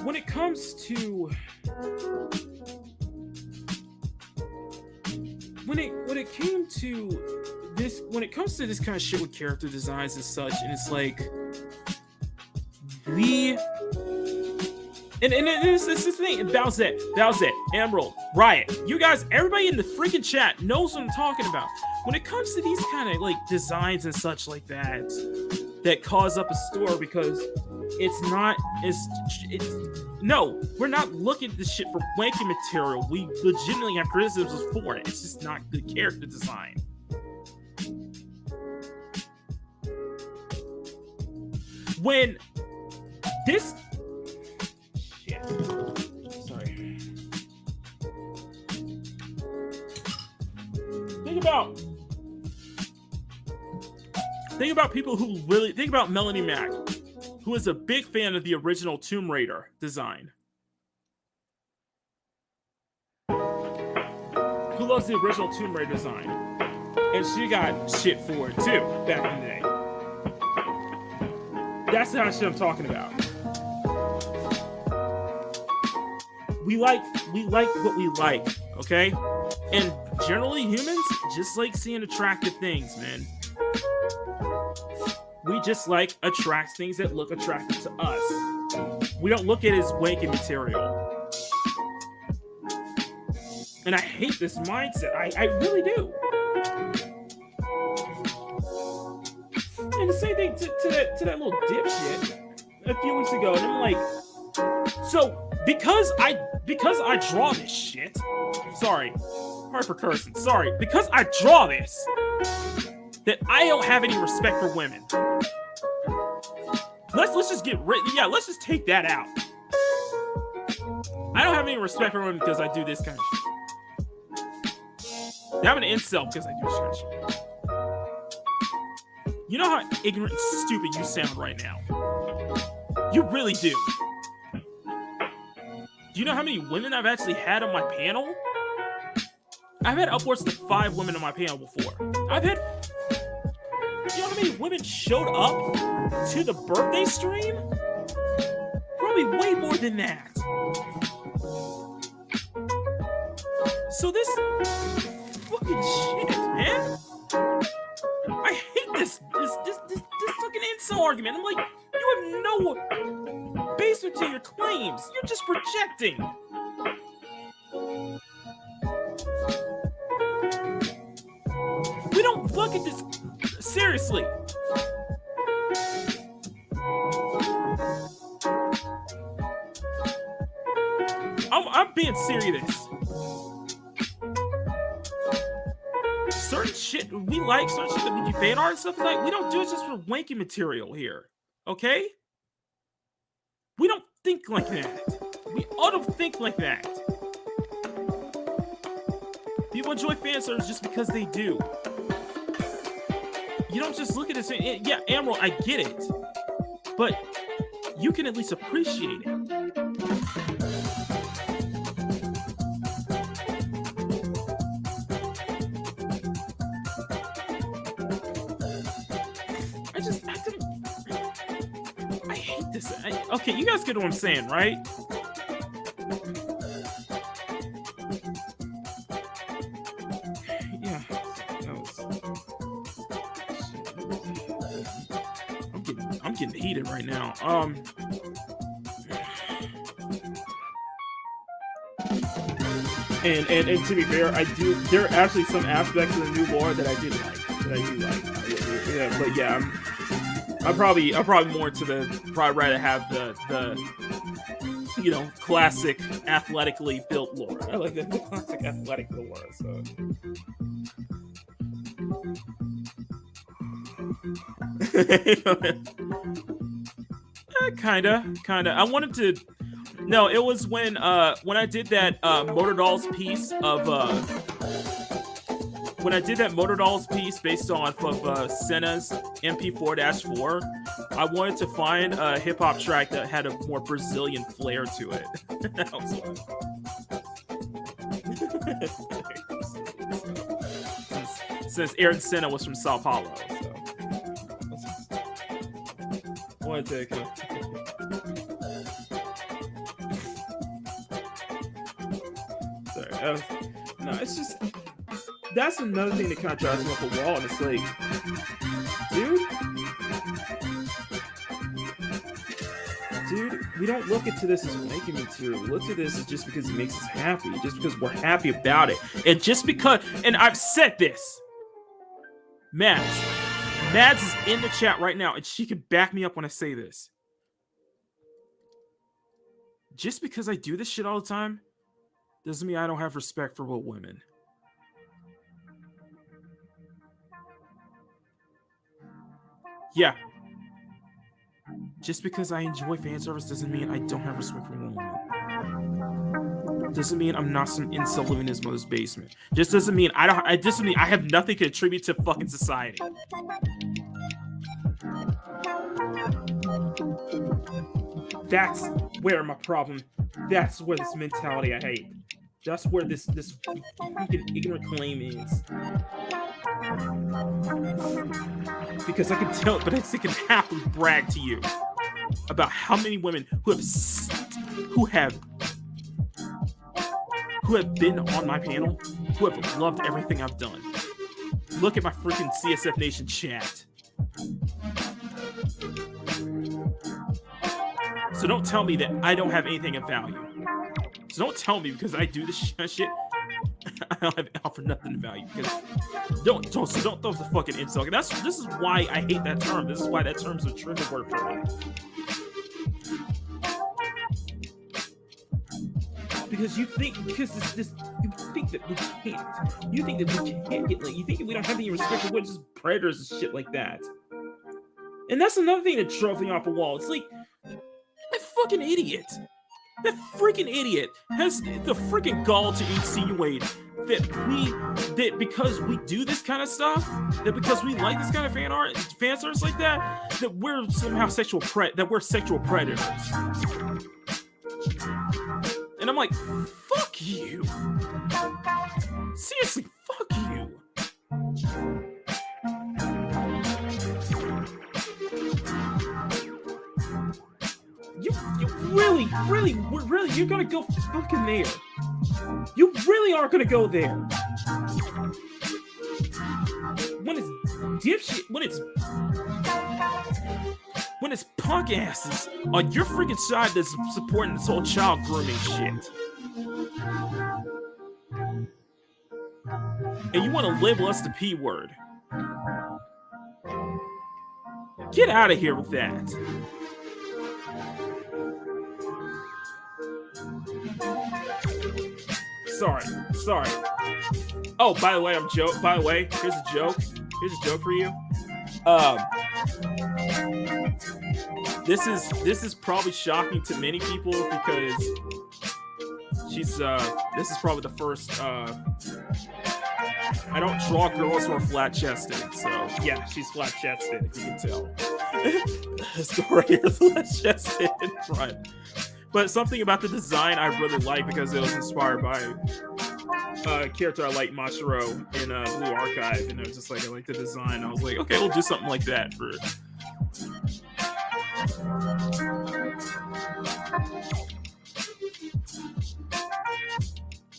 When it comes to when it came to this, when it comes to this kind of shit with character designs and such, and it's like and this is the thing, Bowsette, Emerald, Riot, you guys, everybody in the freaking chat knows what I'm talking about. When it comes to these kind of like designs and such like that cause up a store because no, we're not looking at this shit for wanky material. We legitimately have criticisms for it. It's just not good character design. When this shit, sorry. Think about people who really think about Melanie Mac, who is a big fan of the original Tomb Raider design. Who loves the original Tomb Raider design. And she got shit for it too, back in the day. That's the kind of shit I'm talking about. We like what we like, okay? And generally humans just like seeing attractive things, man. We just like attract things that look attractive to us. We don't look at it as wanky material. And I hate this mindset. I really do. And the same thing to that little dipshit a few weeks ago. And I'm like, so because I draw this shit, sorry for cursing, sorry, because I draw this, that I don't have any respect for women. Let's just get rid. Yeah, let's just take that out. I don't have any respect for women because I do this kind of shit. I'm an incel because I do this kind of shit. You know how ignorant and stupid you sound right now. You really do. Do you know how many women I've actually had on my panel? I've had upwards to 5 women on my panel before. Do you know how many women showed up to the birthday stream? Probably way more than that. So this fucking shit, man. I hate this fucking incel argument. I'm like, you have no basis to your claims. You're just projecting. We don't look at this seriously. I'm being serious. Certain shit we like, certain shit that we do fan art and stuff like, we don't do it just for wanky material here. Okay? We don't think like that. We all don't think like that. People enjoy fan service just because they do. You don't just look at this and, yeah, Emerald, I get it. But you can at least appreciate it. I hate this. Okay, you guys get what I'm saying, right? Yeah, I'm getting heated right now. And to be fair, there are actually some aspects of the new lore that I do like. Yeah, but yeah, I'm probably more into probably rather have the classic athletically built lore. I like the classic athletic lore. So. Kinda. I wanted to. No, it was when I did that Motor Dolls piece of when I did that Motor Dolls piece based off of Senna's MP4-4. I wanted to find a hip hop track that had a more Brazilian flair to it. That was since Ayrton Senna was from Sao Paulo, so I wanted to kind of. No, it's just that's another thing that kind of drives me up a wall, and it's like, dude, we don't look into this as making material. We look at this as just because it makes us happy, just because we're happy about it, and just because. And I've said this, Mads is in the chat right now, and she can back me up when I say this. Just because I do this shit all the time doesn't mean I don't have respect for what women. Yeah. Just because I enjoy fan service doesn't mean I don't have respect for women. Doesn't mean I'm not some incel living in his mother's basement. Just doesn't mean I have nothing to attribute to fucking society. That's where my problem. That's where this mentality I hate. That's where this fucking ignorant claim is. Because I can tell, but I can happily brag to you about how many women who have been on my panel, who have loved everything I've done. Look at my freaking CSF Nation chat. So don't tell me that I don't have anything of value. So don't tell me because I do this shit, I don't offer nothing of value. Because don't throw the fucking incel. This is why I hate that term. This is why that term's a trigger word for me. Because you think that we can't. You think that we can't get like. You think that we don't have any respect for just predators and shit like that. And that's another thing that drove me off the wall. It's like that fucking idiot. That freaking idiot has the freaking gall to insinuate that because we do this kind of stuff, that because we like this kind of fan service like that we're somehow sexual predators. And I'm like, fuck you. Seriously, fuck you. You really, you're gonna go fucking there. You really are gonna go there. When it's dipshit, when it's punk asses on your freaking side that's supporting this whole child grooming shit. And you want to label us the P word. Get out of here with that. Sorry. Oh, by the way, here's a joke. Here's a joke for you. This is probably shocking to many people because this is probably the first I don't draw girls who are flat chested. So yeah, she's flat chested. If you can tell, this girl right here is flat chested in front. But something about the design I really like because it was inspired by a character I like, Mashiro, in Blue Archive, and it was just like I like the design. I was like, okay, we'll do something like that for.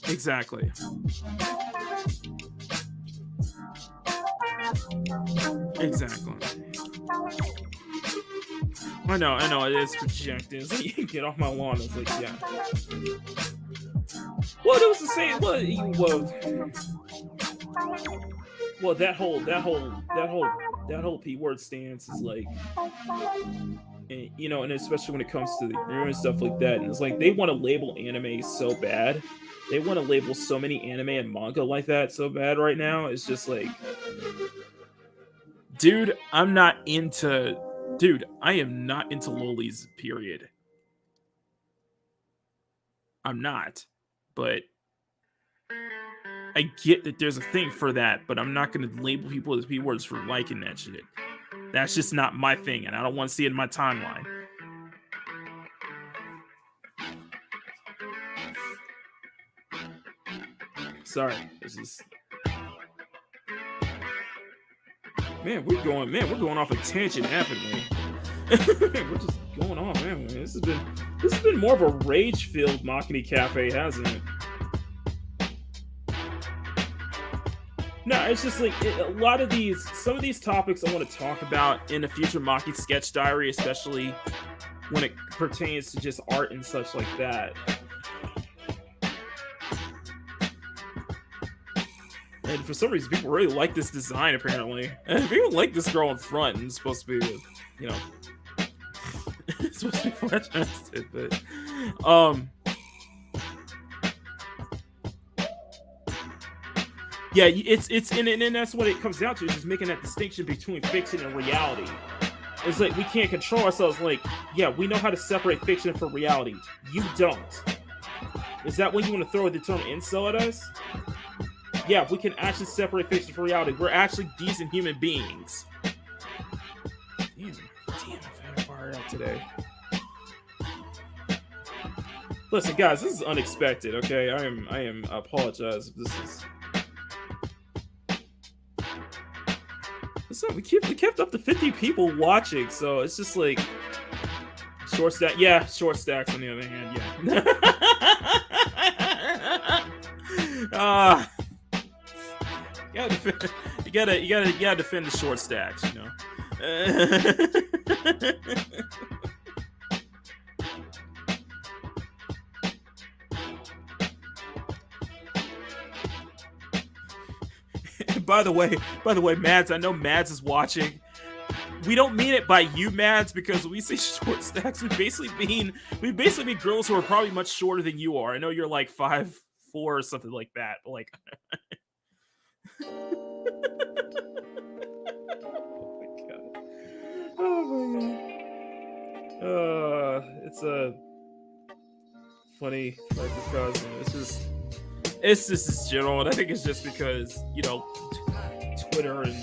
Exactly. Exactly. I know, it is projected. It's like, you can get off my lawn. It's like, yeah. Well, it was the same. Well, that whole P word stance is like, and, you know, and especially when it comes to the humor and stuff like that. And it's like they want to label anime so bad. They want to label so many anime and manga like that so bad right now. It's just like, dude, I am not into lolis, period. I'm not. But I get that there's a thing for that, but I'm not going to label people as P-words for liking that shit. That's just not my thing, and I don't want to see it in my timeline. Sorry, it's just... Man, we're going off a tangent, haven't we? We're just going off, man. This has been more of a rage-filled Makini Cafe, hasn't it? No, it's just like some of these topics I want to talk about in a future Maki sketch diary, especially when it pertains to just art and such like that. And for some reason, people really like this design, apparently. And people like this girl in front, and it's supposed to be, you know, it's supposed to be flat-chested, but, yeah, and that's what it comes down to, is just making that distinction between fiction and reality. It's like, we can't control ourselves. Like, yeah, we know how to separate fiction from reality. You don't. Is that when you want to throw the term incel at us? Yeah, we can actually separate fiction from reality. We're actually decent human beings. Damn, I'm fired up today. Listen, guys, this is unexpected, okay? I apologize if this is... Listen, we kept up to 50 people watching, so it's just like... Short stack... Yeah, short stacks on the other hand, yeah. You gotta defend the short stacks, you know. By the way, Mads, I know Mads is watching. We don't mean it by you, Mads, because when we say short stacks, we basically mean girls who are probably much shorter than you are. I know you're like 5'4" or something like that, but like. Oh my god. It's a funny, like, because it's just general, and I think it's just because, you know, Twitter and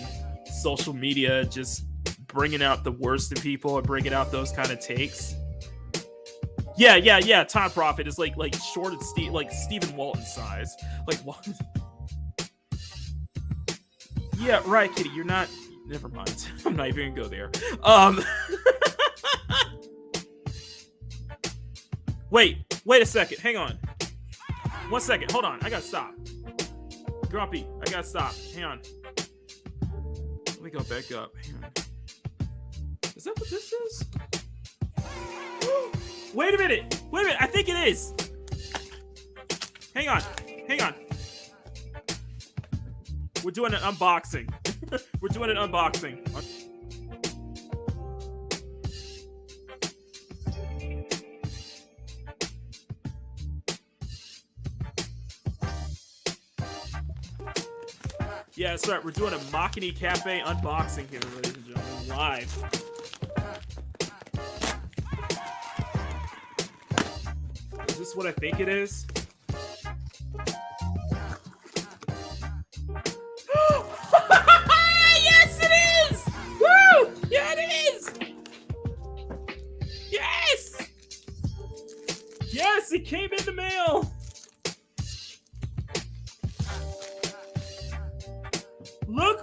social media just bringing out the worst in people and bringing out those kind of takes. Yeah. Time Profit is like short and like Stephen Walton size. Like what? Yeah, right, Kitty. You're not. Never mind. I'm not even gonna go there. Wait a second. Hang on. 1 second. Hold on. I gotta stop. Grumpy, I gotta stop. Hang on. Let me go back up. Hang on. Is that what this is? Wait a minute. I think it is. Hang on. We're doing an unboxing. Yeah, that's right. We're doing a Makini Café unboxing here, ladies and gentlemen, live. Is this what I think it is?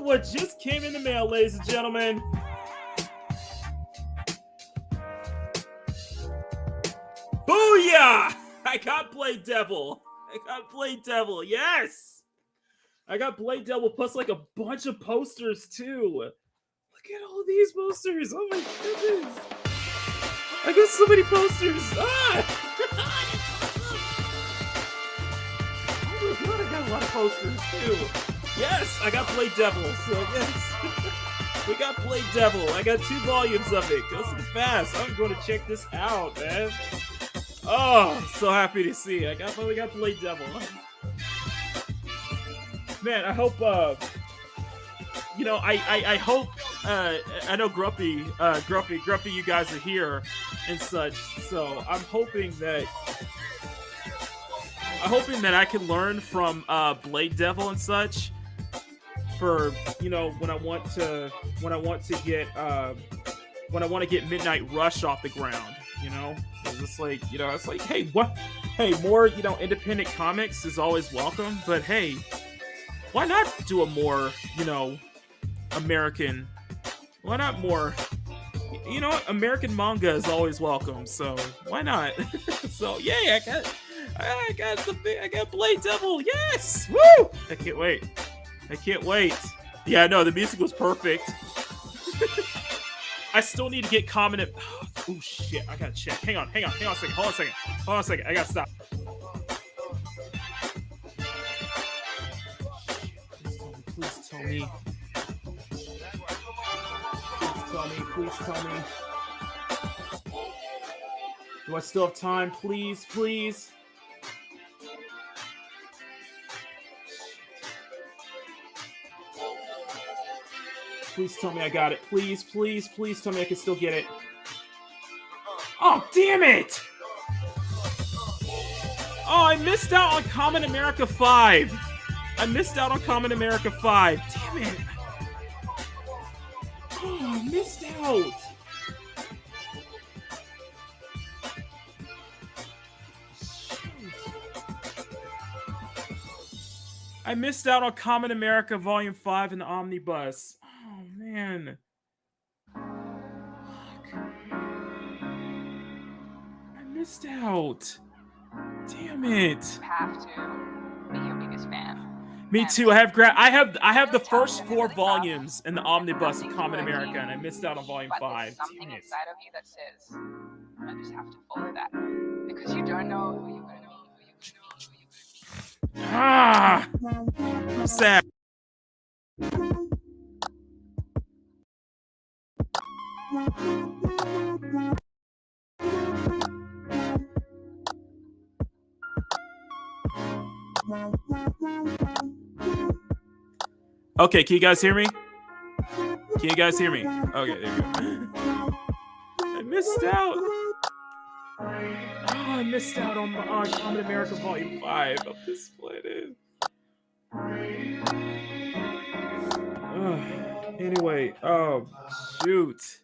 what just came in the mail, ladies and gentlemen. Booyah! I got Blade Devil. Yes! I got Blade Devil plus like a bunch of posters too. Look at all these posters. Oh my goodness. I got so many posters. Ah! Oh my god, I got a lot of posters too. Yes, I got Blade Devil. So yes. We got Blade Devil. I got 2 volumes of it. Go so fast. I'm going to check this out, man. Oh, so happy to see. I finally got Blade Devil. Man, I hope I hope I know Grumpy, you guys are here and such. So I'm hoping that I can learn from Blade Devil and such for, you know, when I want to get Midnight Rush off the ground, you know? It's just like, you know, it's like, hey, more, you know, independent comics is always welcome, but hey, why not do a more, you know, American, why not more, you know, American manga is always welcome, so why not? So yeah, I got Blade Devil, yes! Woo! I can't wait. Yeah, no, the music was perfect. I still need to get comment. Oh shit, I gotta check. Hang on a second. Hold on a second. I gotta stop. Please tell me. Please tell me. Do I still have time? Please. Please tell me I got it. Please tell me I can still get it. Oh, damn it! Oh, I missed out on Common America 5. Damn it. Oh, I missed out. I missed out on Common America Volume 5 in the Omnibus. Oh, man. Fuck. I missed out. Damn it. You have to be your biggest fan. Me too. I have the first 4 volumes in the Omnibus of Common America, and I missed out on Volume 5. Something inside of you that says, I just have to follow that. Because you don't know who you're going to meet. Ah! I'm sad. Okay, can you guys hear me? Okay, there you go. I missed out. Oh, I missed out on Common America Volume 5 of this planet. Anyway, shoot.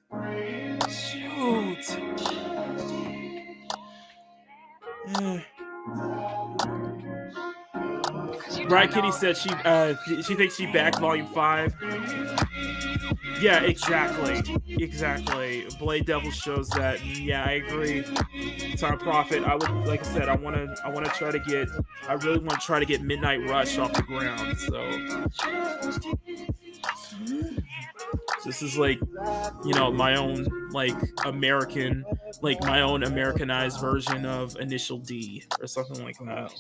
Right, Kitty said she thinks she backed Volume 5. Yeah, exactly. Blade Devil shows that. Yeah, I agree. Time Prophet. I would, like I said, I really want to try to get Midnight Rush off the ground. So this is like, you know, my own Americanized version of Initial D or something like that.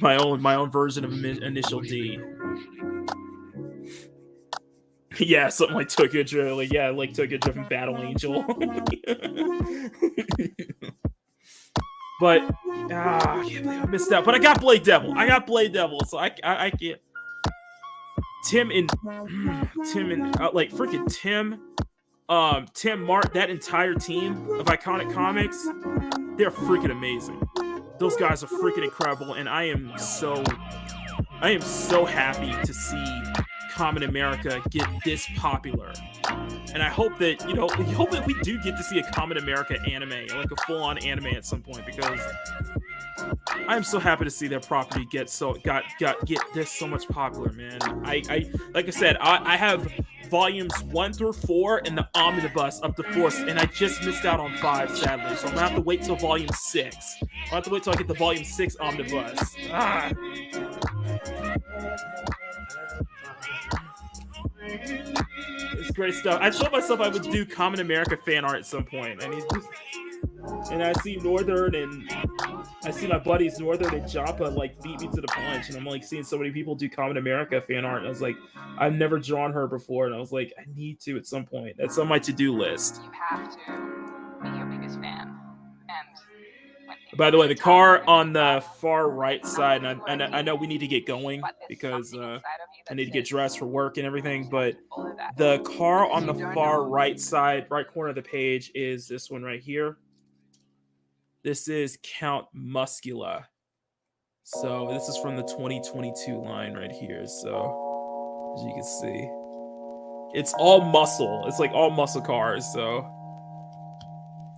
My own version of Initial D. Yeah, something like Tokyo Drift. Like Tokyo Drift and Battle Angel. But I can't believe I missed out. But I got Blade Devil. So I can't. Tim and Tim Mart, that entire team of Iconic Comics, they're freaking amazing. Those guys are freaking incredible, and I am so happy to see Common America get this popular. And I hope that, we do get to see a Common America anime, like a full-on anime at some point, because I'm so happy to see their property get this so much popular, man. I like I said, I have volumes 1 through 4 and the omnibus up to 4, and I just missed out on 5, sadly. So I'm gonna have to wait till volume 6. I'll have to wait till I get the volume 6 omnibus. Ah. It's great stuff. I told myself I would do Common America fan art at some point, and I see Northern and I see my buddies Northern and Joppa like beat me to the punch, and I'm like seeing so many people do Common America fan art, and I was like, I've never drawn her before, and I was like, I need to at some point. That's on my to-do list. You have to be your biggest fan. And by the way, the car on the far right side, and I know we need to get going because I need to get dressed for work and everything, but the car on the far right side, right corner of the page is this one right here. This is Count Muscula. So this is from the 2022 line right here. So as you can see, it's all muscle. It's like all muscle cars. So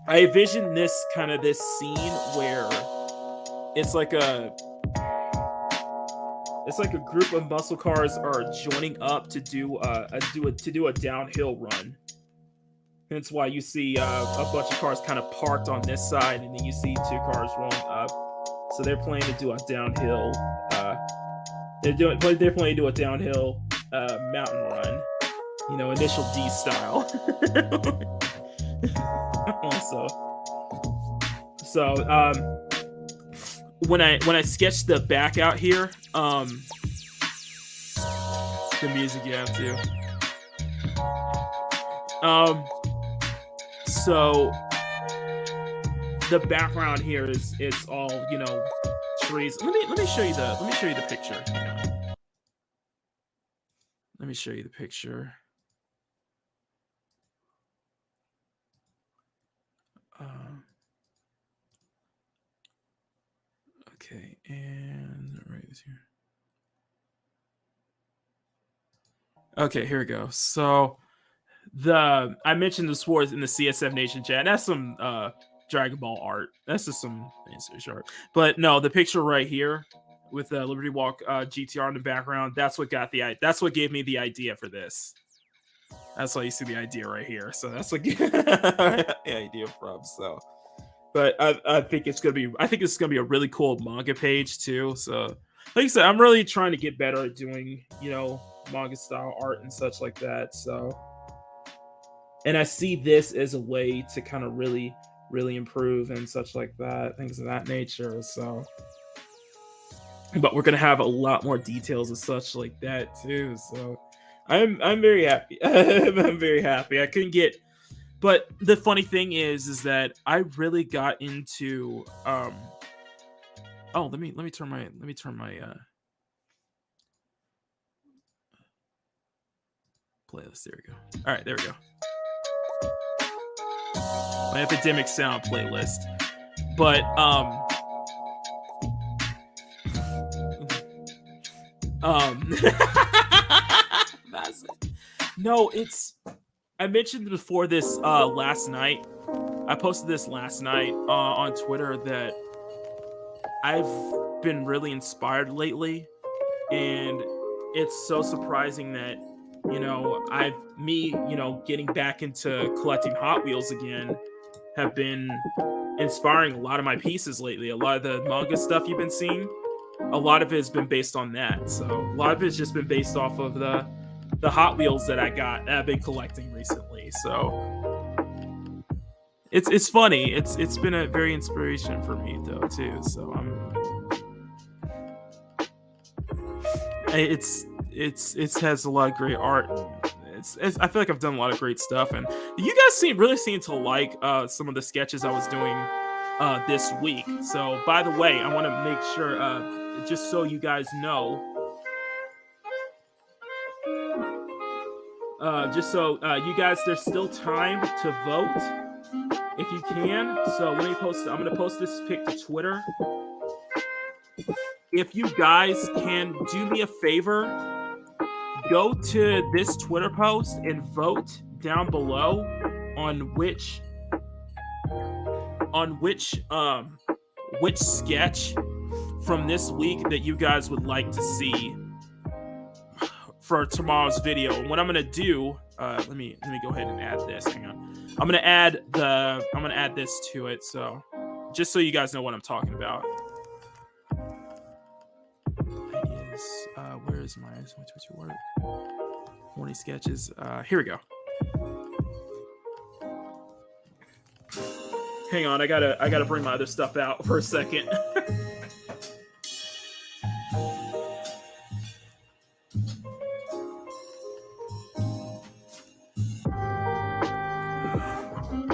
I envision this scene where it's like a group of muscle cars are joining up to do a downhill run. Hence why you see a bunch of cars kind of parked on this side, and then you see 2 cars rolling up. So they're planning to do a downhill. They're planning to do a downhill mountain run. You know, initial D style. So when I sketched the back out here, the music you have to. So the background here is it's all, you know, trees. Let me show you the picture. Let me show you the picture. Okay, and right here. Okay, here we go. So I mentioned the sports in the CSF Nation chat. That's some Dragon Ball art. That's just some art. But no, the picture right here with the Liberty Walk GTR in the background. That's what gave me the idea for this. That's why you see the idea right here. So that's what the idea from. So, but I think it's gonna be a really cool manga page too. So, like I said, I'm really trying to get better at doing, you know, manga style art and such like that. So, and I see this as a way to kind of really improve and such like that, things of that nature. So, but we're gonna have a lot more details and such like that too. So I'm very happy. I'm very happy. I couldn't get, but the funny thing is that I really got into oh, let me turn my playlist. There we go. All right, there we go. My Epidemic Sound playlist. But no, it's, I mentioned before this last night. I posted this last night on Twitter that I've been really inspired lately, and it's so surprising that, you know, getting back into collecting Hot Wheels again have been inspiring a lot of my pieces lately. A lot of the manga stuff you've been seeing, a lot of it has been based on that. So a lot of it's just been based off of the Hot Wheels that I've been collecting recently. So it's funny. It's been a very inspiration for me though too. So it has a lot of great art. I feel like I've done a lot of great stuff, and you guys really seem to like some of the sketches I was doing this week. So, by the way, I want to make sure, just so you guys know, you guys, there's still time to vote if you can. So let me post. I'm going to post this pic to Twitter. If you guys can do me a favor, go to this Twitter post and vote down below on which sketch from this week that you guys would like to see for tomorrow's video. And what I'm gonna do, let me go ahead and add this. Hang on. I'm gonna add this to it, so just so you guys know what I'm talking about. Ideas. Where is my work? Morning sketches. Here we go. Hang on, I gotta bring my other stuff out for a second.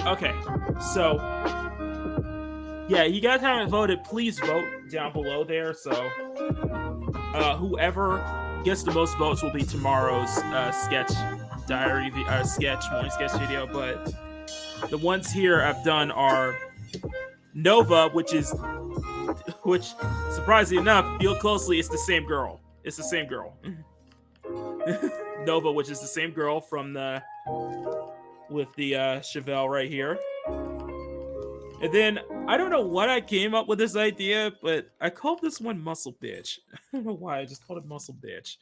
Okay, so yeah, you guys haven't voted. Please vote down below there. So whoever gets the most votes will be tomorrow's sketch diary, morning sketch video. But the ones here I've done are Nova, which surprisingly enough, feel closely, it's the same girl. It's the same girl. Nova, which is the same girl from with the Chevelle right here. And then I don't know what I came up with this idea, but I called this one Muscle Bitch. I don't know why, I just called it Muscle Bitch.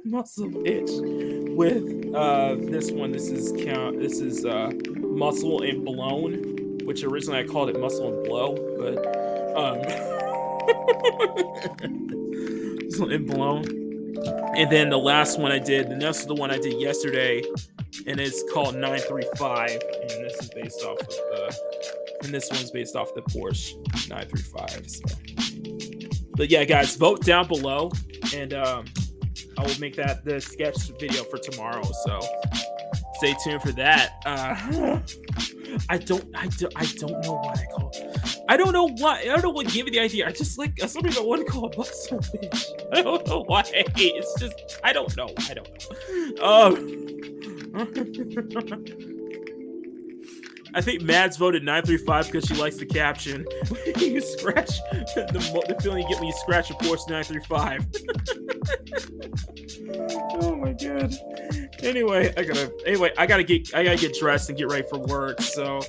Muscle Bitch with this one. This is Muscle and Blown, which originally I called it Muscle and Blow, but Muscle and Blown. And then the last one I did, and this is the one I did yesterday, and it's called 935, and this is based off of this one's based off the Porsche 935. So. But yeah, guys, vote down below, and I will make that the sketch video for tomorrow. So stay tuned for that. I don't know why I call it. I don't know what gave me the idea. I just like somebody don't want to call it Muscle Bitch. I don't know why. It's just I don't know. I think Mads voted 935 because she likes the caption. You scratch the feeling you get when you scratch a Porsche 935. Oh my god. Anyway, I gotta get dressed and get ready for work. So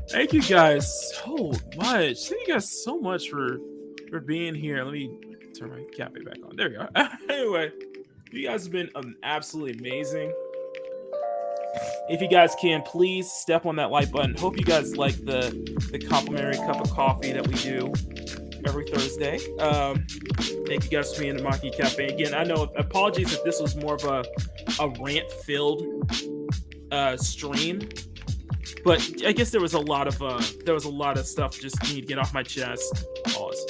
thank you guys so much. Thank you guys so much for being here. Let me turn my cafe back on. There we go. Anyway, you guys have been absolutely amazing. If you guys can, please step on that like button. Hope you guys like the complimentary cup of coffee that we do every Thursday. Thank you guys for being in the Makini Café. Again, I know, apologies if this was more of a rant-filled stream, but I guess there was a lot of stuff just need to get off my chest. Pause.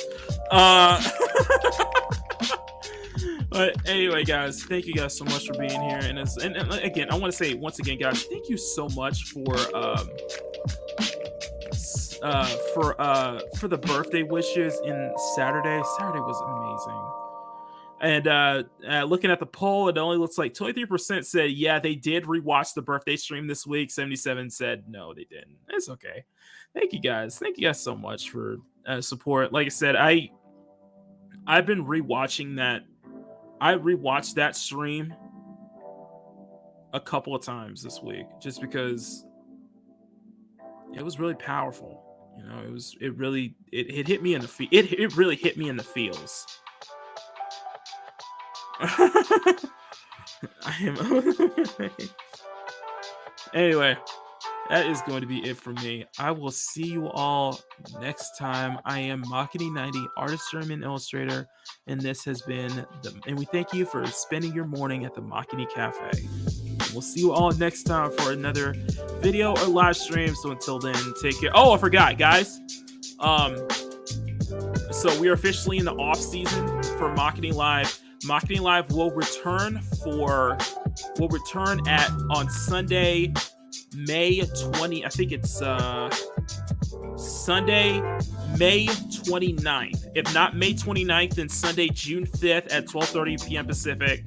But anyway, guys, thank you guys so much for being here. And again, I want to say once again, guys, thank you so much for the birthday wishes in Saturday. Saturday was amazing. And looking at the poll, it only looks like 23% said yeah, they did rewatch the birthday stream this week. 77 said no, they didn't. It's okay. Thank you guys. Thank you guys so much for support. Like I said, I've been rewatching that. I rewatched that stream a couple of times this week just because it was really powerful. You know, it really hit me in the it really hit me in the feels. Anyway, that is going to be it for me. I will see you all next time. I am Makini90, artist, German illustrator, and this has been and we thank you for spending your morning at the Makini Café. We'll see you all next time for another video or live stream. So until then, take care. Oh, I forgot, guys. So we are officially in the off season for Makini Live. Makini Live will return on Sunday, May 20. I think it's Sunday, May 29th. If not May 29th, then Sunday, June 5th at 12:30 p.m. Pacific.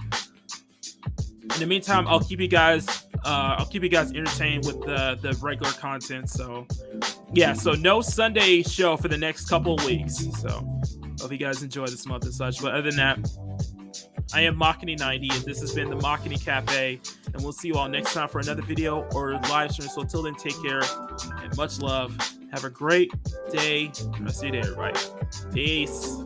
In the meantime, I'll keep you guys entertained with the regular content. So yeah, so no Sunday show for the next couple of weeks. So hope you guys enjoy this month and such. But other than that, I am Makini90, and this has been the Makini Cafe, and we'll see you all next time for another video or live stream. So until then, take care and much love. Have a great day. I'll see you there, everybody. Peace.